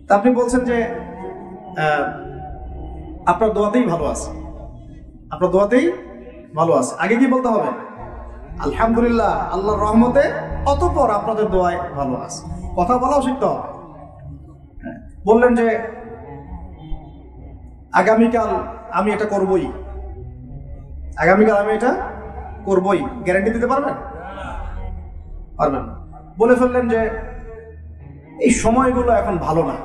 তা আপনি বলছেন যে আপনার দোয়াতেই ভালো আছে, আপনার দোয়াতেই ভালো আছে। আগে কি বলতে হবে? আলহামদুলিল্লাহ, আল্লাহর রহমতে, অতঃপর আপনাদের দোয়ায় ভালো আছে। কথা বলাও শিখতে হবে। বললেন যে আগামীকাল আমি এটা করবই, আগামীকাল আমি এটা করবই, গ্যারান্টি দিতে পারবেন? পারবেন না। বলে ফেললেন যে এই সময়গুলো এখন ভালো না,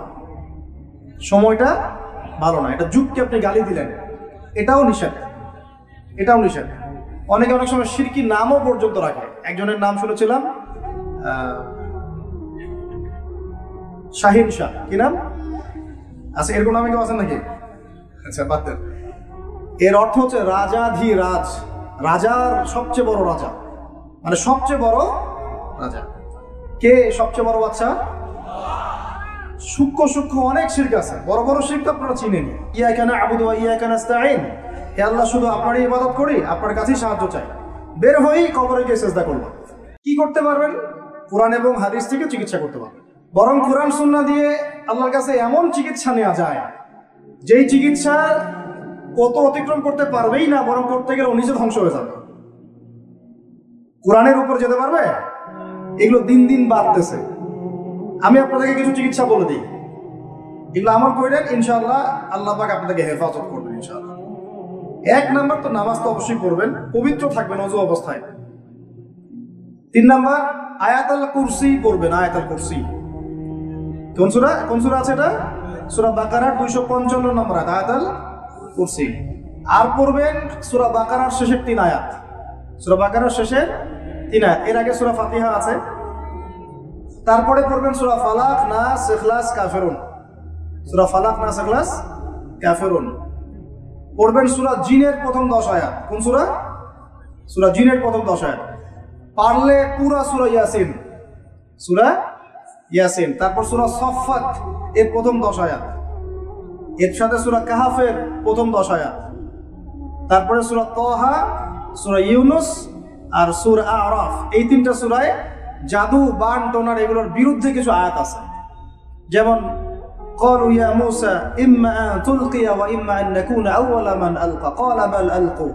সময়টা ভালো না, এটা যুগকে আপনি গালি দিলেন, এটাও নিষেধ, এটাও নিষেধ। অনেকে অনেক সময় শিরকি নামও পর্যন্ত রাখে। একজনের নাম শুনেছিলাম, শাহিন শাহ, কি নাম? আচ্ছা, এরকম নামে কেউ আছেন নাকি? আচ্ছা, বাদ দেন। এর অর্থ হচ্ছে রাজাধিরাজ, রাজার সবচেয়ে বড় রাজা, মানে সবচেয়ে বড় রাজা। কে সবচেয়ে বড় বাচ্চা? সূক্ষ্ম সূক্ষ্ম অনেক শিরক আছে, বড় বড় শিরক আপনারা চিনেনি। ইয়াকা না'বুদু ওয়া ইয়াকা নাস্তাঈন, হে আল্লাহ শুধু আপনারই ইবাদত করি, আপনার কাছেই সাহায্য চাই। বের হয়েই কবরে গিয়ে সিজদা করব। কি করতে পারবেন? কোরআন এবং হাদিস থেকে চিকিৎসা করতে পারবেন। বরং কোরআন সুন্নাহ দিয়ে আল্লাহর কাছে এমন চিকিৎসা নেওয়া যায় যেই চিকিৎসা কত অতিক্রম করতে পারবেই না, বরং করতে গেলে নিজে ধ্বংস হয়ে যাবে। কোরআনের উপর যেতে পারবে? এগুলো দিন দিন বাড়তেছে। আমি আপনাদেরকে কিছু চিকিৎসা বলে দিই, এগুলো আমল করেন, ইনশাআল্লাহ আল্লাহ পাক আপনাদেরকে হেফাজত করবেন ইনশাআল্লাহ। 1 নাম্বার তো নামাজ তো অবশ্যই পড়বেন, পবিত্র থাকবেন ওযু অবস্থায়। 3 নাম্বার আয়াতুল কুরসি পড়বেন। আয়াতুল কুরসি কোন সূরা আছে এটা? সূরা বাকারার 255 নম্বর আয়াত, আয়াতুল কুরসি। আর পড়বেন সূরা বাকারার শেষের 3 আয়াত। সূরা বাকারার শেষের 3 আয়াত, এর আগে সূরা ফাতিহা আছে। তারপরে পড়বেন সূরা ফালাক, নাস, ইখলাস, কাফিরুন। সূরা ফালাক, নাস, ইখলাস, কাফিরুন। পড়বেন সূরা জিনের প্রথম 10 আয়াত। কোন সূরা? সূরা জিনের প্রথম 10 আয়াত। পারলে পুরা সূরা ইয়াসিন, সূরা ইয়াসিন। তারপর সূরা সফফাত এর প্রথম 10 আয়াত, এর সাথে সূরা কাহাফের প্রথম 10 আয়াত। তারপরে সূরা তাহা, সূরা ইউনুস আর সূরা আরাফ। এই 3টা সূরায় জাদু, বান, টোনার এগুলোর বিরুদ্ধে কিছু আয়াত আছে। যেমন قالوا يا موسى إما أن تلقي وإما أن نكون أول من ألقى قال بل ألقوا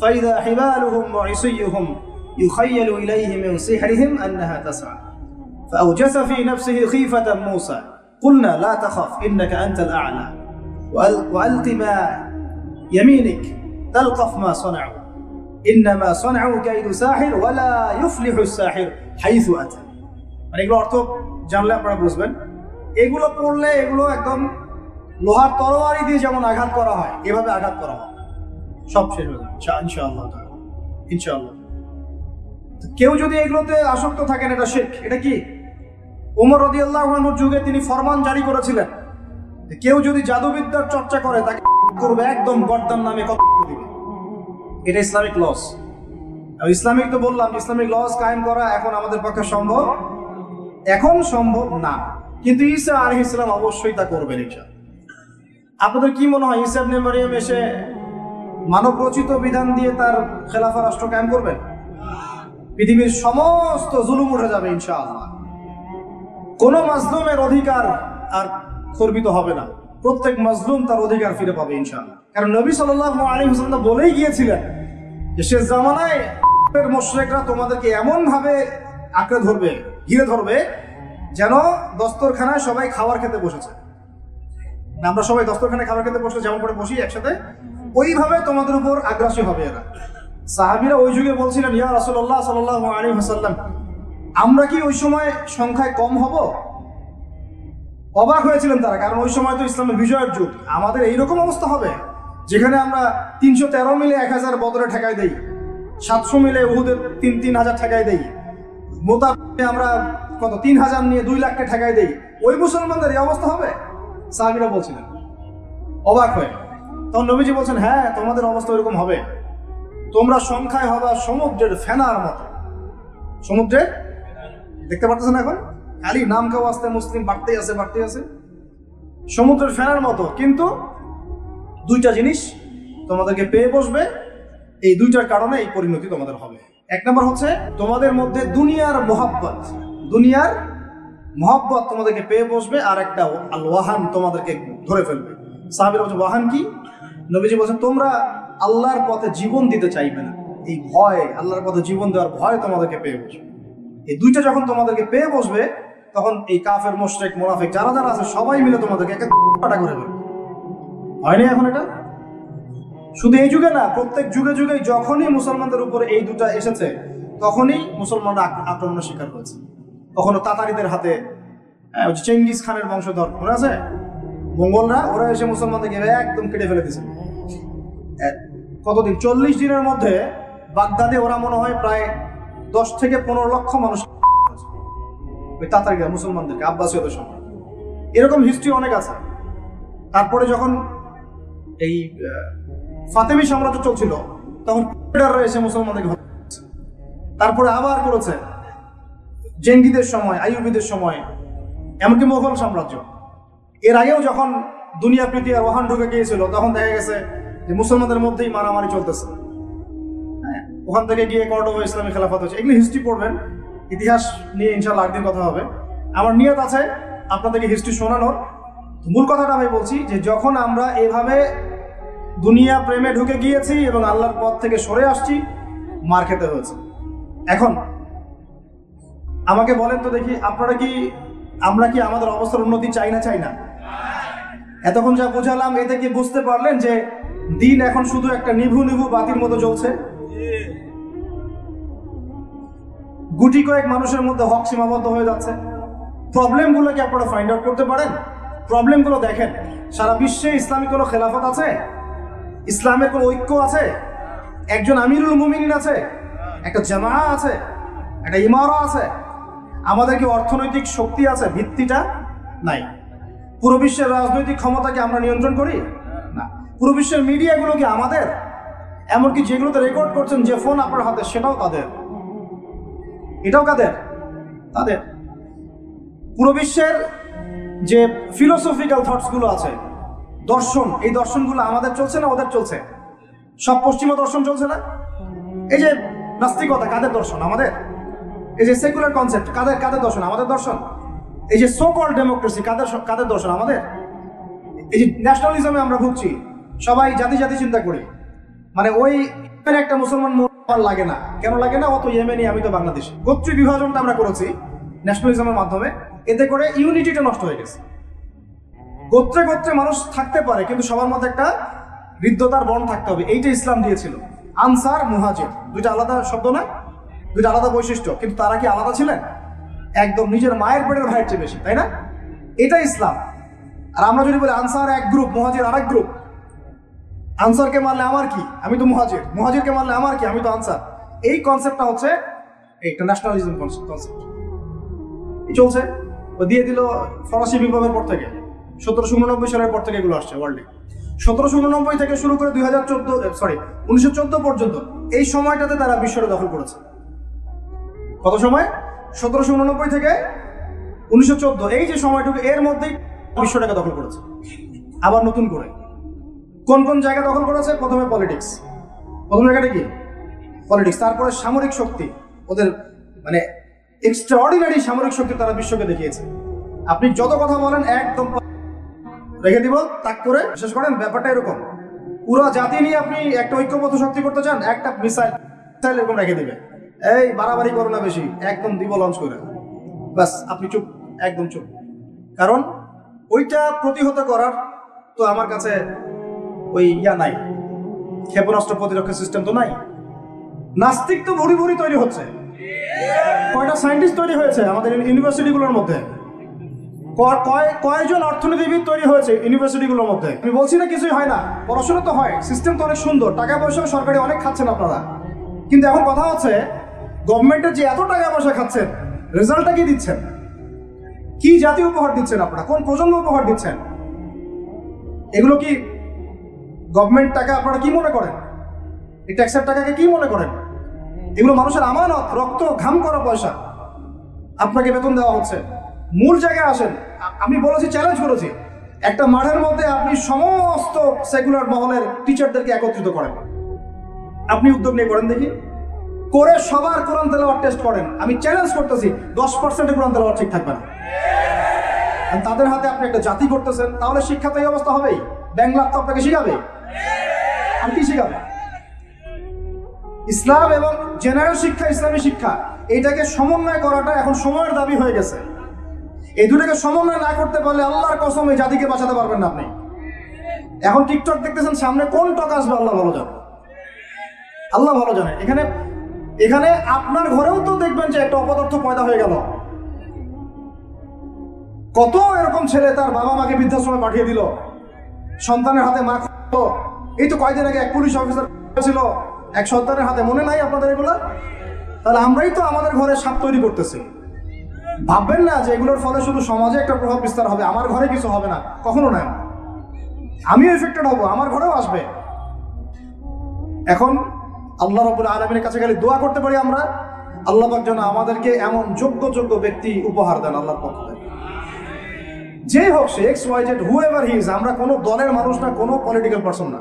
فإذا حبالهم وعصيهم يخيل إليه من سحرهم أنها تسعى فأوجس في نفسه خيفة موسى قلنا لا تخف إنك أنت الأعلى وألق ما يمينك تلقف ما صنعوا إنما صنعوا كيد ساحر ولا يفلح الساحر حيث أتى। মানে এগুলো অর্থ জানলে আপনারা বুঝবেন। এগুলো পড়লে এগুলো একদম লোহার তরবারি দিয়ে যেমন আঘাত করা হয়, এভাবে আঘাত করা হয়, সব শেষ হয়ে যাবে ইনশাআল্লাহ। ইনশাআল্লাহ কেউ যদি এগুলোতে আসক্ত থাকেন, এটা শিরক। এটা কি? ওমর রাদিয়াল্লাহু আনহুর যুগে তিনি ফরমান জারি করেছিলেন, কেউ যদি জাদুবিদ্যার চর্চা করে তাকে করবে একদম গর্দান নামে কত দিবে। এটা ইসলামিক লস। ইসলামিক তো বললাম, ইসলামিক লস কায়েম করা এখন আমাদের পক্ষে সম্ভব, এখন সম্ভব না, কিন্তু ঈসা আলাইহিস সালাম অবশ্যই তা করবেন ইনশাআল্লাহ। আপনাদের কি মনে হয় ঈসা ইবনে মারইয়াম এসে মানব রচিত বিধান দিয়ে তার খেলাফা রাষ্ট্র কায়েম করবেন? পৃথিবীর সমস্ত জুলুম উঠে যাবে ইনশাআল্লাহ। কোন মাজলুমের অধিকার আর খর্বিত হবে না, প্রত্যেক মাজলুম তার অধিকার ফিরে পাবে ইনশাআল্লাহ। কারণ নবী সাল্লাল্লাহু আলাইহি ওয়াসাল্লাম বলেই গিয়েছিলেন যে শেষ জামানায় মুশরিকরা তোমাদেরকে এমন ভাবে আঁকড়ে ধরবে, ঘিরে ধরবে, যেন দস্তরখানায় সবাই খাবার খেতে বসেছে। আমরা সবাই দস্তরখানায় খাবার খেতে বসলে যেমন করে বসি একসাথে, ওইভাবে তোমাদের উপর আগ্রাসী হবে এরা। সাহাবীরা ওই যুগে বলছিলেন, ইয়া রাসূলুল্লাহ সাল্লাল্লাহু আলাইহি ওয়াসাল্লাম, আমরা কি ওই সময় সংখ্যায় কম হব? অবাক হয়েছিলেন তারা, কারণ ওই সময় তো ইসলামের বিজয়ের যুগ। আমাদের এইরকম অবস্থা হবে যেখানে আমরা 313 মিলে 1000 বদরে ঠেকাই দেই, 700 মিলে উহুদের 3000 ঠেকাই দেই, মোতাবে আমরা কত 3000 নিয়ে 2 লাখকে ঠেকাই দেই। ওই মুসলমানদের এই অবস্থা হবে? সাহাবীরা বলছিলেন অবাক হয়ে। তখন নবীজি বলছেন, হ্যাঁ তোমাদের অবস্থা ওইরকম হবে, তোমরা সংখ্যায় হবা সমুদ্রের ফেনার মতো। সমুদ্রের, দেখতে পারতেছেন এখন খালি নাম কেউ আসতে মুসলিম বাড়তেই আছে, সমুদ্রের ফেনার মতো। কিন্তু 2টা জিনিস তোমাদেরকে পেয়ে বসবে, এই 2টার কারণে এই পরিণতি তোমাদের হবে। 1 নম্বর হচ্ছে তোমাদের মধ্যে দুনিয়ার মহব্বত তোমাদেরকে পেয়ে বসবে, আর একটা আল ওয়াহান তোমাদেরকে ধরে ফেলবে। সাহাবীরা বলছে ওয়াহান কি? নবীজি বলছেন তোমরা আল্লাহর পথে জীবন দিতে চাইবে না, এই ভয়, আল্লাহর পথে জীবন দেওয়ার ভয় তোমাদেরকে পেয়ে বসবে। এই 2টা যখন তোমাদেরকে পেয়ে বসবে, তখন এই কাফের, মুশরিক, মুনাফিক যারা যারা আছে সবাই মিলে তোমাদেরকে একটা কাটা করে দেবে। হয়নি এখন এটা? শুধু এই যুগে না, প্রত্যেক যুগে যুগেই যখনই মুসলমানদের উপরে এই 2টা এসেছে, তখনই মুসলমানরা আক্রমণের শিকার হয়েছে। কখনো তাতারিদের হাতে, চেঙ্গিস খানের বংশধর মনে আছে, মঙ্গলরা, ওরা এসে মুসলমানদেরকে একদম কেটে ফেলে দিয়েছে। কতদিন? 40 দিনের মধ্যে বাগদাদে ওরা মনে হয় প্রায় 10 থেকে 15 লক্ষ মানুষ, ওই তাতারিরা মুসলমানদেরকে, আব্বাসীয়দের সময়। এরকম হিস্ট্রি অনেক আছে। তারপরে যখন এই ফাতেমি সাম্রাজ্য চলছিল, তখন এসে মুসলমানদেরকে তারপরে আবার করেছে জেঙ্গিদের সময়, আইয়ুবীদের সময়, এমনকি মোগল সাম্রাজ্য। এর আগেও যখন দুনিয়া প্রীতি আর ওহান ঢুকে গিয়েছিল তখন দেখা গেছে যে মুসলমানদের মধ্যেই মারামারি চলতেছে। ওখান থেকে গিয়ে কর্ডোবা ইসলামী খেলাফত হচ্ছে। এগুলি হিস্ট্রি পড়বেন, ইতিহাস নিয়ে ইনশাআল্লাহ একদিন কথা হবে। আমার নিয়ত আছে আপনাদেরকে হিস্ট্রি শোনানোর। মূল কথাটা আমি বলছি যে যখন আমরা এভাবে দুনিয়া প্রেমে ঢুকে গিয়েছি এবং আল্লাহর পথ থেকে সরে আসছি, মার খেতে হয়েছে। এখন আমাকে বলেন তো দেখি, আমরা কি আমাদের অবস্থার উন্নতি চাই না? এতক্ষণ যা বুঝালাম এতে কি বুঝতে পারলেন যে দিন এখন শুধু একটা নিভু নিভু বাতির মতো জ্বলছে? গুটি কয়েক মানুষের মধ্যে হক সীমাবদ্ধ হয়ে যাচ্ছে। প্রবলেমগুলো কি আপনারা ফাইন্ড আউট করতে পারেন? প্রবলেমগুলো দেখেন। সারা বিশ্বে ইসলামিক কোনো খেলাফত আছে? ইসলামের কোনো ঐক্য আছে? একজন আমিরুল মুমিনিন আছে? একটা জামাআত আছে? একটা ইমারা আছে? আমাদের কি অর্থনৈতিক শক্তি আছে? ভিত্তিটা নাই। পুরো বিশ্বের রাজনৈতিক ক্ষমতাকে আমরা নিয়ন্ত্রণ করি না। পুরো বিশ্বের মিডিয়াগুলো কি আমাদের? এমনকি যেগুলোতে রেকর্ড করছেন, যে ফোন আপনার হাতে, সেটাও তাদের। এটাও কাদের? তাদের। পুরো বিশ্বের যে ফিলোসফিক্যাল থটসগুলো আছে, দর্শন, এই দর্শনগুলো আমাদের চলছে না ওদের চলছে? সব পশ্চিমা দর্শন চলছে না? এই যে নাস্তিকতা, কাদের দর্শন? আমাদের। এই যে সেকুলার কনসেপ্ট, কাদের দর্শন? আমাদের দর্শন। এই যে সো কল্ড ডেমোক্রেসি, কাদের দর্শন? আমাদের। এই যে ন্যাশনালিজমে আমরা ভুগছি, সবাই জাতি চিন্তা করি, মানে ওই একটা মুসলমান লাগে না। কেন লাগে না? অত ইয়েমেনি, আমি তো বাংলাদেশি। গোত্রীয় বিভাজনটা আমরা করেছি ন্যাশনালিজমের মাধ্যমে, এতে করে ইউনিটিটা নষ্ট হয়ে গেছে। গোত্রে মানুষ থাকতে পারে, কিন্তু সবার মধ্যে একটা হৃদ্যতার বন্ড থাকতে হবে। এইটা ইসলাম দিয়েছিল। আনসার, মুহাজির, দুইটা আলাদা শব্দ না, দুইটা আলাদা বৈশিষ্ট্য, কিন্তু তারা কি আলাদা ছিলেন? একদম নিজের মায়ের পেটের ভাইয়ের চেয়ে বেশি, তাই না? এটা ইসলাম। আর আমরা যদি বলি আনসার এক গ্রুপ, মুহাজির আরেক গ্রুপ, আনসারকে মারলে আমার কি, আমি তো মুহাজির, মুহাজিরকে মারলে আমার কি, আমি তো আনসার, এই কনসেপ্টটা হচ্ছে একটা ন্যাশনালিজম কনসেপ্ট। চলছে, ও দিয়ে দিল ফরাসি বিপ্লবের পর থেকে, 1789 সালের পর থেকে এগুলো আসছে ওয়ার্ল্ডে। 1789 থেকে শুরু করে 1914 পর্যন্ত এই সময়টাতে তারা বিশ্বটা দখল করেছে। কত সময়? 1789 থেকে 1914, এই যে সময়টুকু, এর মধ্যেই বিশ্বটাকে দখল করেছে। আবার নতুন করে কোন জায়গা দখল করেছে? প্রথমে পলিটিক্স, প্রথম জায়গাটা কি? পলিটিক্স। তারপরে সামরিক শক্তি, ওদের মানে এক্সট্রাঅর্ডিনারি সামরিক শক্তি তারা বিশ্বকে দেখিয়েছে। আপনি যত কথা বলেন একদম রেখে দিব তাক করে। বিশেষ করেন ব্যাপারটা এরকম, পুরো জাতি নিয়ে আপনি একটা ঐক্যবদ্ধ শক্তি করতে চান, একটা মিসাইল এরকম রেখে দিবে, এই বাড়াবাড়ি করো না বেশি, একদম দিব লঞ্চ করে, বাস আপনি চুপ, একদম চুপ। কারণ ওইটা প্রতিহত করার তো আমার কাছে ওই নাই, ক্ষেপণাস্ত্র প্রতিরক্ষা সিস্টেম তো নাই। নাস্তিক তো ভুরি তৈরি হচ্ছে। কয়টা সায়েন্টিস্ট তৈরি হয়েছে আমাদের ইউনিভার্সিটিগুলোর মধ্যে? কয়জন অর্থনীতিবিদ তৈরি হয়েছে ইউনিভার্সিটিগুলোর মধ্যে? আমি বলছি না কিছুই হয় না, পড়াশোনা তো হয়, সিস্টেম তো অনেক সুন্দর, টাকা পয়সা সরকারি অনেক খাচ্ছেন আপনারা। কিন্তু এখন কথা হচ্ছে, গভর্নমেন্টের যে এত টাকা পয়সা খাচ্ছেন, রেজাল্টটা কি দিচ্ছেন? কি জাতীয় উপহার দিচ্ছেন আপনারা? কোন প্রজন্ম উপহার দিচ্ছেন? এগুলো কি গভর্নমেন্ট টাকা? আপনারা কি মনে করেন? এই ট্যাক্সের টাকাকে কি মনে করেন? এগুলো মানুষের আমানত, রক্ত ঘাম করা পয়সা। আপনাকে বেতন দেওয়া হচ্ছে। মূল জায়গায় আসেন। আমি বলেছি, চ্যালেঞ্জ করেছি, একটা মাঠের মধ্যে আপনি সমস্ত সেকুলার মহলের টিচারদেরকে একত্রিত করেন। আপনি উদ্যোগ নিয়ে করেন দেখি, করে সবার কোরআন তেলাওয়াত টেস্ট করেন। আমি চ্যালেঞ্জ করতেছি 10% কোরআন তেলাওয়াত ঠিক থাকবে না। তাদের হাতে আপনি একটা জাতি করতেছেন, তাহলে শিক্ষা তো এই অবস্থা হবেই। ব্যাংলা তো আপনাকে শিখাবে, আর কি শিখাবে? ইসলাম এবং জেনারেল শিক্ষা, ইসলামী শিক্ষা, এইটাকে সমন্বয় করাটা এখন সময়ের দাবি হয়ে গেছে। এই দুটাকে সমন্বয় না করতে পারলে আল্লাহর কসম এই জাতিকে বাঁচাতে পারবেন না আপনি। এখন টিকটক দেখতেছেন, সামনে কোন টক আসবে আল্লাহ ভালো জানে, আল্লাহ ভালো জানে। এখানে আপনার ঘরেও তো দেখবেন যে একটা অপদার্থ পয়দা হয়ে গেল। কত এরকম ছেলে তার বাবা মাকে বৃদ্ধাশ্রমে পাঠিয়ে দিল, সন্তানের হাতে মা। এই তো কয়েকদিন আগে এক পুলিশ অফিসার ছিল এক সন্তানের হাতে, মনে নাই আপনাদের এগুলো? তাহলে আমরাই তো আমাদের ঘরে সাপ তৈরি করতেছি। ভাববেন না যে এগুলোর ফলে শুধু সমাজে একটা প্রভাব বিস্তার হবে, আমার ঘরে কিছু হবে না, কখনো নয়। আমিও এফেক্টেড হব, আমার ঘরেও আসবে। এখন আল্লাহ রাব্বুল আলামিনের কাছে খালি দোয়া করতে পারি আমরা, আল্লাহ পাক যেন আমাদেরকে এমন যোগ্য যোগ্য ব্যক্তি উপহার দেন আল্লাহর পক্ষ থেকে। যে হোক সে X Y Z, whoever he is, আমরা কোনো দলের মানুষ না, কোনো পলিটিক্যাল পার্সন না,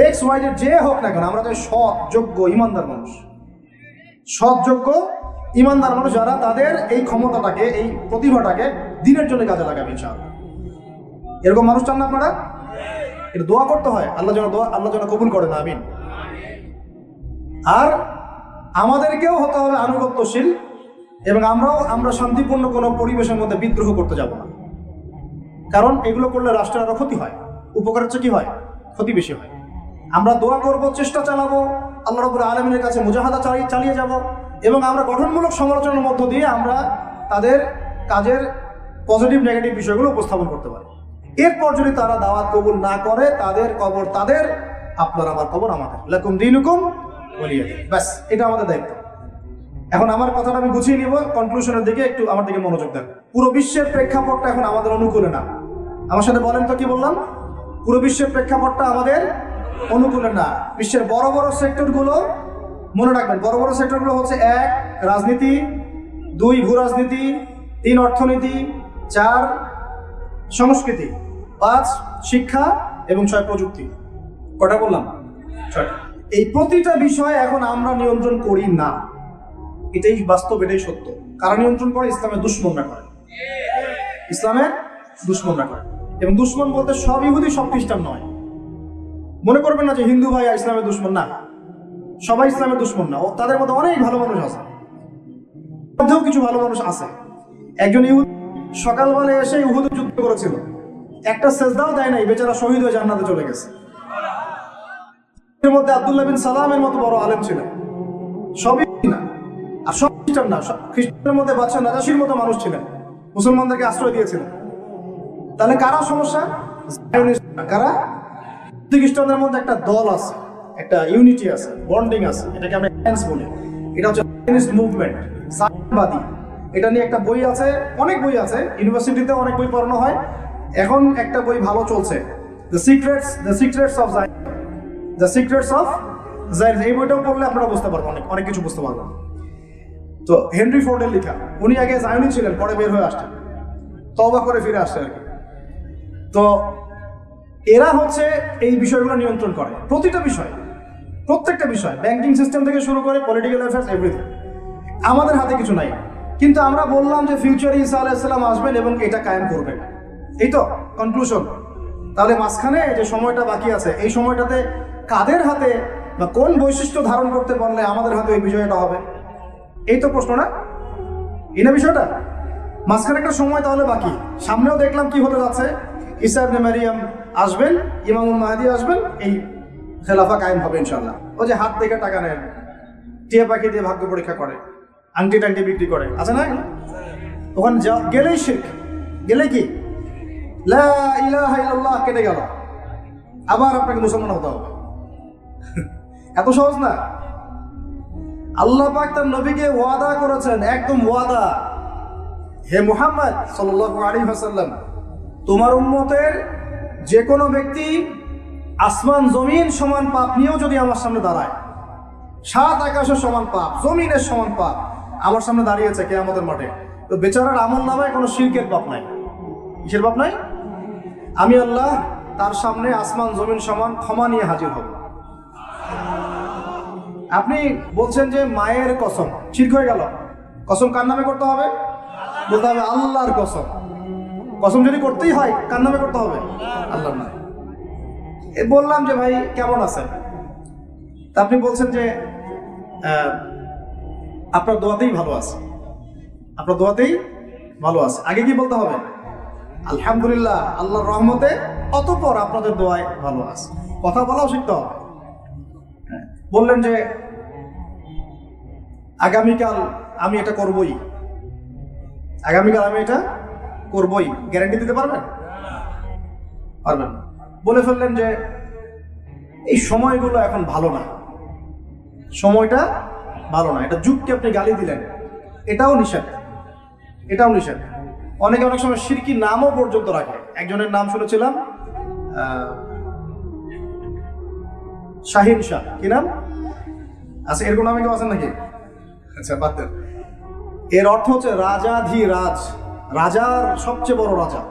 এক্স ওয়াই জেড যে হোক না কেন, আমরা চাই সৎ যোগ্য ইমানদার মানুষ, সৎ যোগ্য ইমানদার মানুষ যারা তাদের এই ক্ষমতাটাকে, এই প্রতিভাটাকে দিনের জন্য কাজে লাগাবে ইনশাআল্লাহ। এরকম মানুষ চান না আপনারা? এটা দোয়া করতে হয়, আল্লাহ যেন কবুল করেন, আমিন। আর আমাদেরকেও হতে হবে আনুগত্যশীল, এবং আমরা শান্তিপূর্ণ কোনো পরিবেশের মধ্যে বিদ্রোহ করতে যাব না, কারণ এগুলো করলে রাষ্ট্রের আরো ক্ষতি হয়, উপকারের চেয়ে কি হয়, ক্ষতি বেশি হয়। আমরা দোয়া করব, চেষ্টা চালাবো, আল্লাহ রাব্বুল আলামিনের কাছে মুজাহাদা চালিয়ে যাব, এবং আমরা গঠনমূলক সমালোচনার মধ্য দিয়ে আমরা তাদের কাজের পজিটিভ নেগেটিভ বিষয়গুলো উপস্থাপন করতে পারি। এরপর যদি তারা দাওয়াত কবুল না করে, তাদের কবর তাদের, আপনার আমার কবর আমাদের, লাকুম দীনুকুম ওয়ালিয়া দীন, ব্যাস, এটা আমাদের দায়িত্ব। এখন আমার কথাটা আমি গুছিয়ে নিব, কনক্লুশনের দিকে একটু আমার দিকে মনোযোগ দেন। পুরো বিশ্বের প্রেক্ষাপটটা এখন আমাদের অনুকূলে না। আমার সাথে বলেন তো, কি বললাম? পুরো বিশ্বের প্রেক্ষাপটটা আমাদের অনুকূলে না। বিশ্বের বড় বড় সেক্টরগুলো মনে রাখবেন, বড় বড় সেক্টরগুলো হচ্ছে 1 রাজনীতি, 2 ভূ রাজনীতি, 3 অর্থনীতি, 4 সংস্কৃতি, 5 শিক্ষা এবং 6 প্রযুক্তি। কটা বললাম? 6। এই প্রতিটা বিষয়ে এখন আমরা নিয়ন্ত্রণ করি না, এটাই বাস্তব, এটাই সত্য। কারা নিয়ন্ত্রণ করে? ইসলামের দুশমনরা করে, ইসলামের দুশমনরা করে। এবং দুশমন বলতে সব ইহুদি, সব খ্রিস্টান নয়। মনে করবেন না যে হিন্দু ভাই ইসলামের দুশমন, না, সবাই ইসলামের দুশমন না, তাদের মধ্যে অনেক ভালো মানুষ আছে, মধ্যেও কিছু ভালো মানুষ আছে। একজন ইহুদি সকালবেলায় এসে উহুদের যুদ্ধ করেছিল, একটা সেজদাও দেয় নাই, বেচারা শহীদ হয়ে জান্নাতে চলে গেছে। এর মধ্যে আব্দুল্লাহ বিন সালামের মতো বড় আলেম ছিলেন, সবই না, আর সব খ্রিস্টান না। খ্রিস্টানের মধ্যে বাদশা নাজাশির মতো মানুষ ছিলেন, মুসলমানদেরকে আশ্রয় দিয়েছিলেন। তাহলে কারা সমস্যা? কারা? খ্রিস্টানদের মধ্যে একটা দল আছে, একটা ইউনিটি আছে, বন্ডিং আছে, এটাকে আমরা অ্যালায়েন্স বলি। এটা হচ্ছে জায়নিস্ট মুভমেন্ট, সায়নবাদী। এটা নিয়ে একটা বই আছে, অনেক বই আছে, ইউনিভার্সিটিতে অনেক বই পড়ানো হয়। এখন একটা বই ভালো চলছে, দ্য সিক্রেটস অফ জায়নিজম। এই বইটাও পড়লে আপনারা বুঝতে পারবেন, অনেক কিছু বুঝতে পারবেন। তো হেনরি ফোর্ডের লেখা, উনি আগে জায়নি ছিলেন, পরে বের হয়ে আসছেন, তওবা করে ফিরে আসছে আর কি। তো এরা হচ্ছে এই বিষয়গুলো নিয়ন্ত্রণ করে, প্রতিটা বিষয়, প্রত্যেকটা বিষয়, ব্যাংকিং সিস্টেম থেকে শুরু করে পলিটিক্যাল অ্যাফেয়ার্স, এভরিথিং। আমাদের হাতে কিছু নাই, কিন্তু আমরা বললাম যে ফিউচারে ঈসা আলাইহিস সালাম আসবেন এবং এটা কায়েম করবেন, এই তো কনক্লুশন। তাহলে মাঝখানে যে সময়টা বাকি আছে, এই সময়টাতে কাদের হাতে বা কোন বৈশিষ্ট্য ধারণ করতে পারলে আমাদের হাতে এই বিষয়টা হবে, এই তো প্রশ্ন, না? এই না বিষয়টা? মাঝখানে একটা সময় তাহলে বাকি, সামনেও দেখলাম কি হতে যাচ্ছে, ঈসা ইবনে মারিয়াম আসবেন, ইমামুল মাহদী আসবেন, এই খেলাফা কায়েম হবে ইনশাআল্লাহ। ও যে হাত থেকে টাকা নেন, টিয়া পাখি দিয়ে ভাগ্য পরীক্ষা করে, আংটি টাংটি বিক্রি করে, আছে না? ওখানে গেলেই শিরক, গেলে কি লা ইলাহা ইল্লাল্লাহ কেটে গেল, আবার আপনাকে মুসলমান হতে হবে। এত সহজ না। আল্লাহ পাক তার নবীকে ওয়াদা করেছেন, একদম ওয়াদা, হে মুহাম্মদ সাল্লাল্লাহু আলাইহি ওয়াসাল্লাম, তোমার উম্মতের যে কোনো ব্যক্তি আসমান জমিন সমান পাপ নিয়েও যদি আমার সামনে দাঁড়ায়, 7 আকাশের সমান পাপ, জমিনের সমান পাপ আমার সামনে দাঁড়িয়েছে কিয়ামতের মাঠে, তো বেচারার আমল নামায় কোনো শিরকের পাপ নাই। কিসের পাপ নাই? আমি আল্লাহ তার সামনে আসমান জমিন সমান ক্ষমা নিয়ে হাজির হব। আপনি বলছেন যে মায়ের কসম, শিরক হয়ে গেল। কসম কার নামে করতে হবে? বলতে হবে আল্লাহর কসম। কসম যদি করতেই হয় কার নামে করতে হবে? আল্লাহর নামে। বললাম যে ভাই কেমন আছেন, তা আপনি বলছেন যে আপনার দোয়াতেই ভালো আছে, আপনার দোয়াতেই ভালো আছে। আগে কি বলতে হবে? আলহামদুলিল্লাহ, আল্লাহর রহমতে, অতঃপর আপনাদের দোয়ায় ভালো আছে। কথা বলাও শিখতে হবে। বললেন যে আগামীকাল আমি এটা করবই, আগামীকাল আমি এটা করবই, গ্যারান্টি দিতে পারবেন? পারবেন না। বলে ফেললেন যে এই সময়গুলো এখন ভালো না, সময়টা ভালো না, এটা যুগকে আপনি গালি দিলেন, এটাও নিষেধ, এটাও নিষেধ। অনেকে অনেক সময় শিরকি নামও পর্যন্ত রাখে। একজনের নাম শুনেছিলাম শাহিন শাহ, কি নাম আছে? এরকম নামে কেউ আছেন নাকি? আচ্ছা বাদ দেন। এর অর্থ হচ্ছে রাজাধিরাজ, রাজার সবচেয়ে বড় রাজা,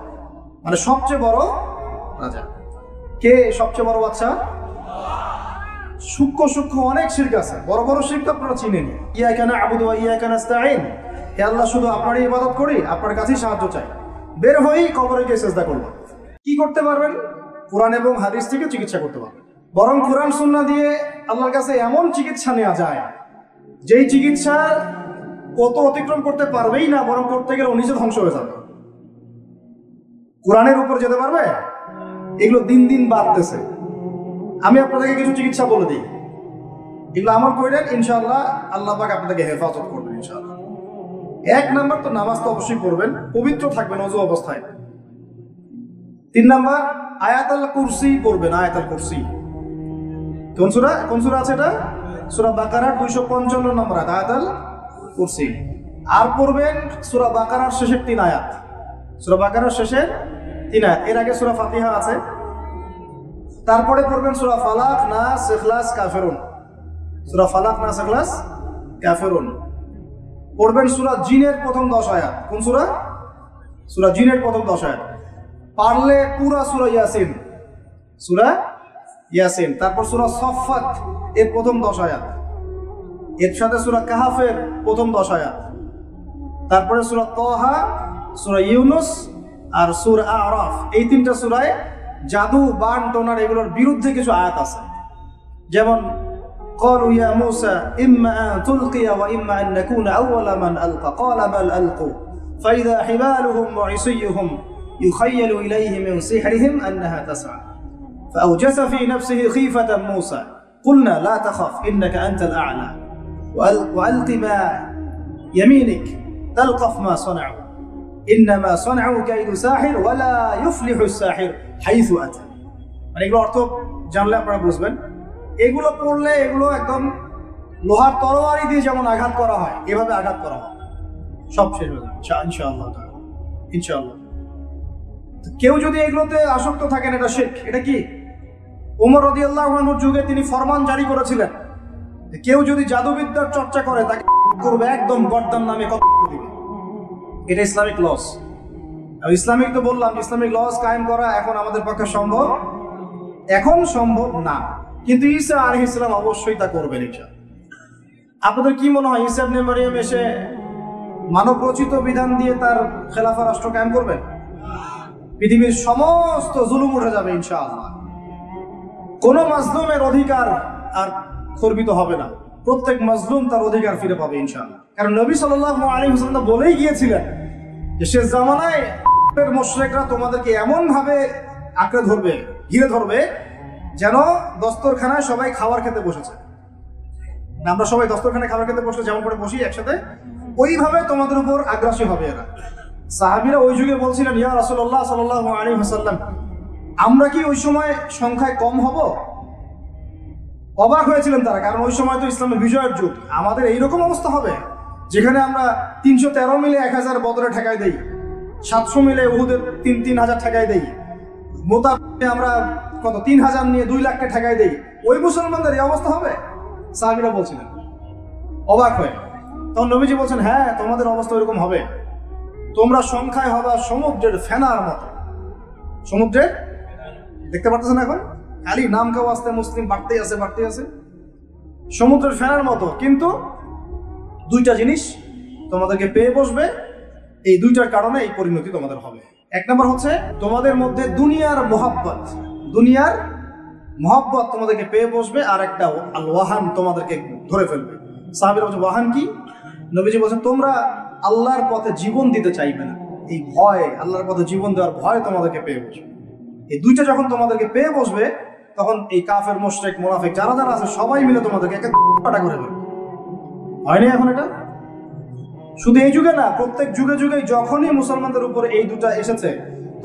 মানে সবচেয়ে বড় রাজা। কে সবচেয়ে বড় বাচ্চা? সূক্ষ্ম সূক্ষ্ম অনেক শিরক আছে, বড় বড় শিরক আপনারা চিনেন। ইয়াকা না'বুদু ওয়া ইয়াকা নাস্তাঈন, হে আল্লাহ শুধু আপনারই ইবাদত করি, আপনার কাছেই সাহায্য চাই। বের হয়েই কবরে গিয়ে সিজদা করবেন। কি করতে পারবেন? কোরআন এবং হাদিস থেকে চিকিৎসা করতে পারবেন। বরং কোরআন সুন্নাহ দিয়ে আল্লাহর কাছে এমন চিকিৎসা নেওয়া যায় যেই চিকিৎসা কত অতিক্রম করতে পারবেই না, বরং করতে গেলে ও নিজে ধ্বংস হয়ে যাবে। কোরআনের উপর যেতে পারবে? এগুলো দিন দিন বাড়তেছে। আমি আপনাদেরকে কিছু চিকিৎসা বলে দিই, এগুলো আমল করেন, ইনশাআল্লাহ আল্লাহ পাক আপনাদেরকে হেফাজত করবেন ইনশাআল্লাহ। 1 নাম্বার তো নামাজ তো অবশ্যই পড়বেন, পবিত্র থাকবেন ওযু অবস্থায়। 3 নাম্বার আয়াতুল কুরসি পড়বেন। আয়াতুল কুরসি কোন সূরা আছে এটা? সূরা বাকারার 255 নম্বর আয়াতুল কুরসি। আর পড়বেন সূরা বাকারার শেষের 3 আয়াত। সূরা বাকারার শেষের 3 আয়াত, এর আগে সূরা ফাতিহা আছে। তারপরে পড়বেন সূরা ফালাক, নাস, ইখলাস, কাফিরুন। সূরা ফালাক, নাস, ইখলাস, কাফিরুন। পড়বেন সূরা জিনের প্রথম 10 আয়াত। কোন সূরা? সূরা জিনের প্রথম 10 আয়াত। পারলে পুরা সূরা ইয়াসিন, সূরা ইয়াসিন। তারপর সূরা সফফাত এর প্রথম 10 আয়াত, এর সাথে সূরা কাহফের প্রথম 10 আয়াত। তারপরে সূরা তাহা, সূরা ইউনুস আর সূরা আরাফ। এই 3টা সূরায় জাদু, বান, টোনার এগুলোর বিরুদ্ধে কিছু আয়াত আছে। যেমন قالوا يا موسى إما أن تلقي وإما أن نكون أول من ألقى قال بل ألقوا فإذا حبالهم وعصيهم يخيل إليه من سحرهم أنها تسعى فأوجس في نفسه خيفة موسى قلنا لا تخف إنك أنت الأعلى وألق ما يمينك تلقف ما صنعوا إنما صنعوا كيد ساحر ولا يفلح الساحر حيث أتى। মানে এগুলো অর্থ জানলে আপনারা বুঝবেন। এগুলো পড়লে এগুলো একদম লোহার তরবারি দিয়ে যেমন আঘাত করা হয়, এভাবে আঘাত করা হয়, সব শেষ হয়ে যাবে ইনশাআল্লাহ। ইনশাআল্লাহ কেউ যদি এগুলোতে আসক্ত থাকেন, এটা শিরক। এটা কি? ওমর রাদিয়াল্লাহু আনহুর যুগে তিনি ফরমান জারি করেছিলেন, কেউ যদি জাদুবিদ্যার চর্চা করে তাকে করবে একদম গর্দান নামে কত দিবে। এটা ইসলামিক লস। আর ইসলামিক তো বললাম, ইসলামিক লস কায়েম করা এখন আমাদের পক্ষে সম্ভব, এখন সম্ভব না, কিন্তু ঈসা আলাইহিস সালাম অবশ্যই তা করবেন ইনশাআল্লাহ। আপনাদের কি মনে হয় ঈসা ইবনে মারইয়াম এসে মানব রচিত বিধান দিয়ে তার খেলাফা রাষ্ট্র কায়েম করবেন? পৃথিবীর সমস্ত জুলুম উঠে যাবে ইনশাআল্লাহ। কোন মাজলুমের অধিকার আর খর্বিত হবে না, প্রত্যেক মাজলুম তার অধিকার ফিরে পাবে ইনশাআল্লাহ। কারণ নবী সাল্লাল্লাহু আলাইহি ওয়াসাল্লাম বলেই গিয়েছিলেন যে শেষ জামানায় মুশরিকরা তোমাদেরকে এমন ভাবে আঁকড়ে ধরবে, ঘিরে ধরবে, যেন দস্তরখানায় সবাই খাবার খেতে বসেছে। আমরা সবাই দস্তরখানায় খাবার খেতে বসলে যেমন করে বসি একসাথে, ওইভাবে তোমাদের উপর আগ্রাসী হবে এরা। সাহাবীরা ওই যুগে বলছিলেন, ইয়া রাসূলুল্লাহ সাল্লাল্লাহু আলাইহি ওয়াসাল্লাম, আমরা কি ওই সময় সংখ্যায় কম হব? অবাক হয়েছিলেন তারা, কারণ ওই সময় তো ইসলামের বিজয়ের যুগ। আমাদের এইরকম অবস্থা হবে যেখানে আমরা 313 মিলে 1000 বদরে ঠেকাই দেই, 700 মিলে উহুদের 3000 ঠেকাই দেই, মোতাবে আমরা কত 3000 নিয়ে 2 লাখকে ঠেকাই দেই, ওই মুসলমানদের এই অবস্থা হবে? সাহাবীরা বলছিলেন অবাক হয়ে। তখন নবীজি বলছেন, হ্যাঁ তোমাদের অবস্থা এরকম হবে, তোমরা সংখ্যায় হবা সমুদ্রের ফেনার মতো। সমুদ্রের, দেখতে পারতেছেন এখন খালি নাম কাও আসতে মুসলিম বাড়তেই আছে, সমুদ্রের ফেনার মতো। কিন্তু 2টা জিনিস তোমাদেরকে পেয়ে বসবে, এই 2টার কারণে এই পরিণতি তোমাদের হবে। 1 নম্বর হচ্ছে তোমাদের মধ্যে দুনিয়ার মহব্বত তোমাদেরকে পেয়ে বসবে, আর একটা আল ওয়াহান তোমাদেরকে ধরে ফেলবে। সাহাবীরা বলছে ওয়াহান কি? নবীজি বলছেন তোমরা আল্লাহর পথে জীবন দিতে চাইবে না, এই ভয়, আল্লাহর পথে জীবন দেওয়ার ভয় তোমাদেরকে পেয়ে বসবে। এই 2টা যখন তোমাদেরকে পেয়ে বসবে, তখন এই কাফের, মুশরিক, মুনাফিক যারা যারা আছে সবাই মিলে তোমাদেরকে একটা করে ফেলবে। হয়নি এখন এটা? শুধু এই যুগে না, প্রত্যেক যুগে যুগে যখনই মুসলমানদের উপরে এই 2টা এসেছে,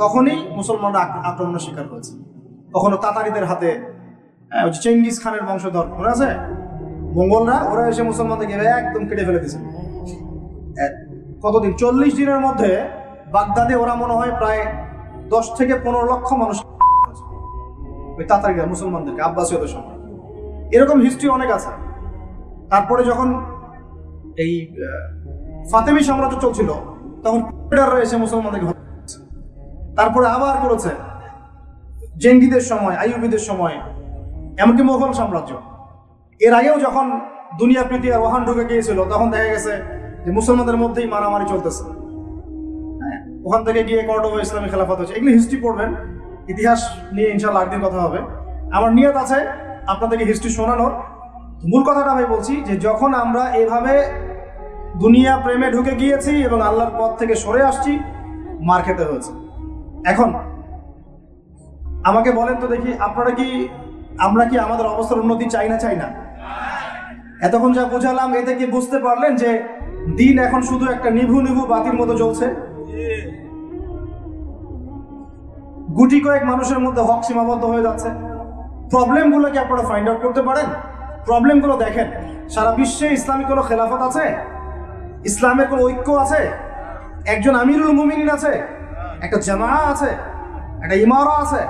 তখনই মুসলমানরা আক্রমণের শিকার হয়েছে। কখনো তাতারিদের হাতে, চেঙ্গিস খানের বংশধর মনে আছে, মঙ্গলরা, ওরা এসে মুসলমানদেরকে একদম কেটে ফেলে দিয়েছে। কতদিন? 40 দিনের মধ্যে বাগদাদে ওরা মনে হয় প্রায় 10 থেকে 15 লক্ষ মানুষ, ওই তাতারিরা মুসলমানদেরকে, আব্বাসীয়দের সময়। এরকম হিস্ট্রি অনেক আছে। তারপরে যখন এই ফাতেমি সাম্রাজ্য চলছিল, তখন এসে মুসলমানদেরকে হত্যা করেছে। তারপরে আবার করেছে জেঙ্গিদের সময়, আইয়ুবীদের সময়, এমনকি মোগল সাম্রাজ্য। এর আগেও যখন দুনিয়া প্রীতি আর ওহান ঢুকে গিয়েছিল, তখন দেখা গেছে যে মুসলমানদের মধ্যেই মারামারি চলতেছে। ওখান থেকে গিয়ে কর্ডোবা ইসলামী খেলাফত হচ্ছে। এগুলি হিস্ট্রি পড়বেন, ইতিহাস নিয়ে ইনশাআল্লাহ একদিন কথা হবে। আমার নিয়ত আছে আপনাদেরকে হিস্ট্রি শোনানোর। মূল কথাটা আমি বলছি যে যখন আমরা এভাবে দুনিয়া প্রেমে ঢুকে গিয়েছি এবং আল্লাহর পথ থেকে সরে আসছি, মার খেতে হয়েছে। এখন আমাকে বলেন তো দেখি, আমরা কি আমাদের অবস্থার উন্নতি চাই না? এতক্ষণ যা বুঝালাম, এতে কি বুঝতে পারলেন যে দিন এখন শুধু একটা নিভু নিভু বাতির মতো জ্বলছে? গুটি কয়েক মানুষের মধ্যে হক সীমাবদ্ধ হয়ে যাচ্ছে। প্রবলেমগুলো কি আপনারা ফাইন্ড আউট করতে পারেন? প্রবলেমগুলো দেখেন। সারা বিশ্বে ইসলামিক কোনো খেলাফত আছে? ইসলামের কোনো ঐক্য আছে? একজন আমিরুল মুমিনিন আছে? একটা জামাআ আছে? একটা ইমারা আছে?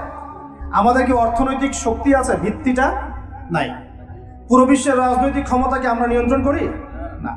আমাদের কি অর্থনৈতিক শক্তি আছে? ভিত্তিটা নাই। পুরো বিশ্বের রাজনৈতিক ক্ষমতাকে আমরা নিয়ন্ত্রণ করি না।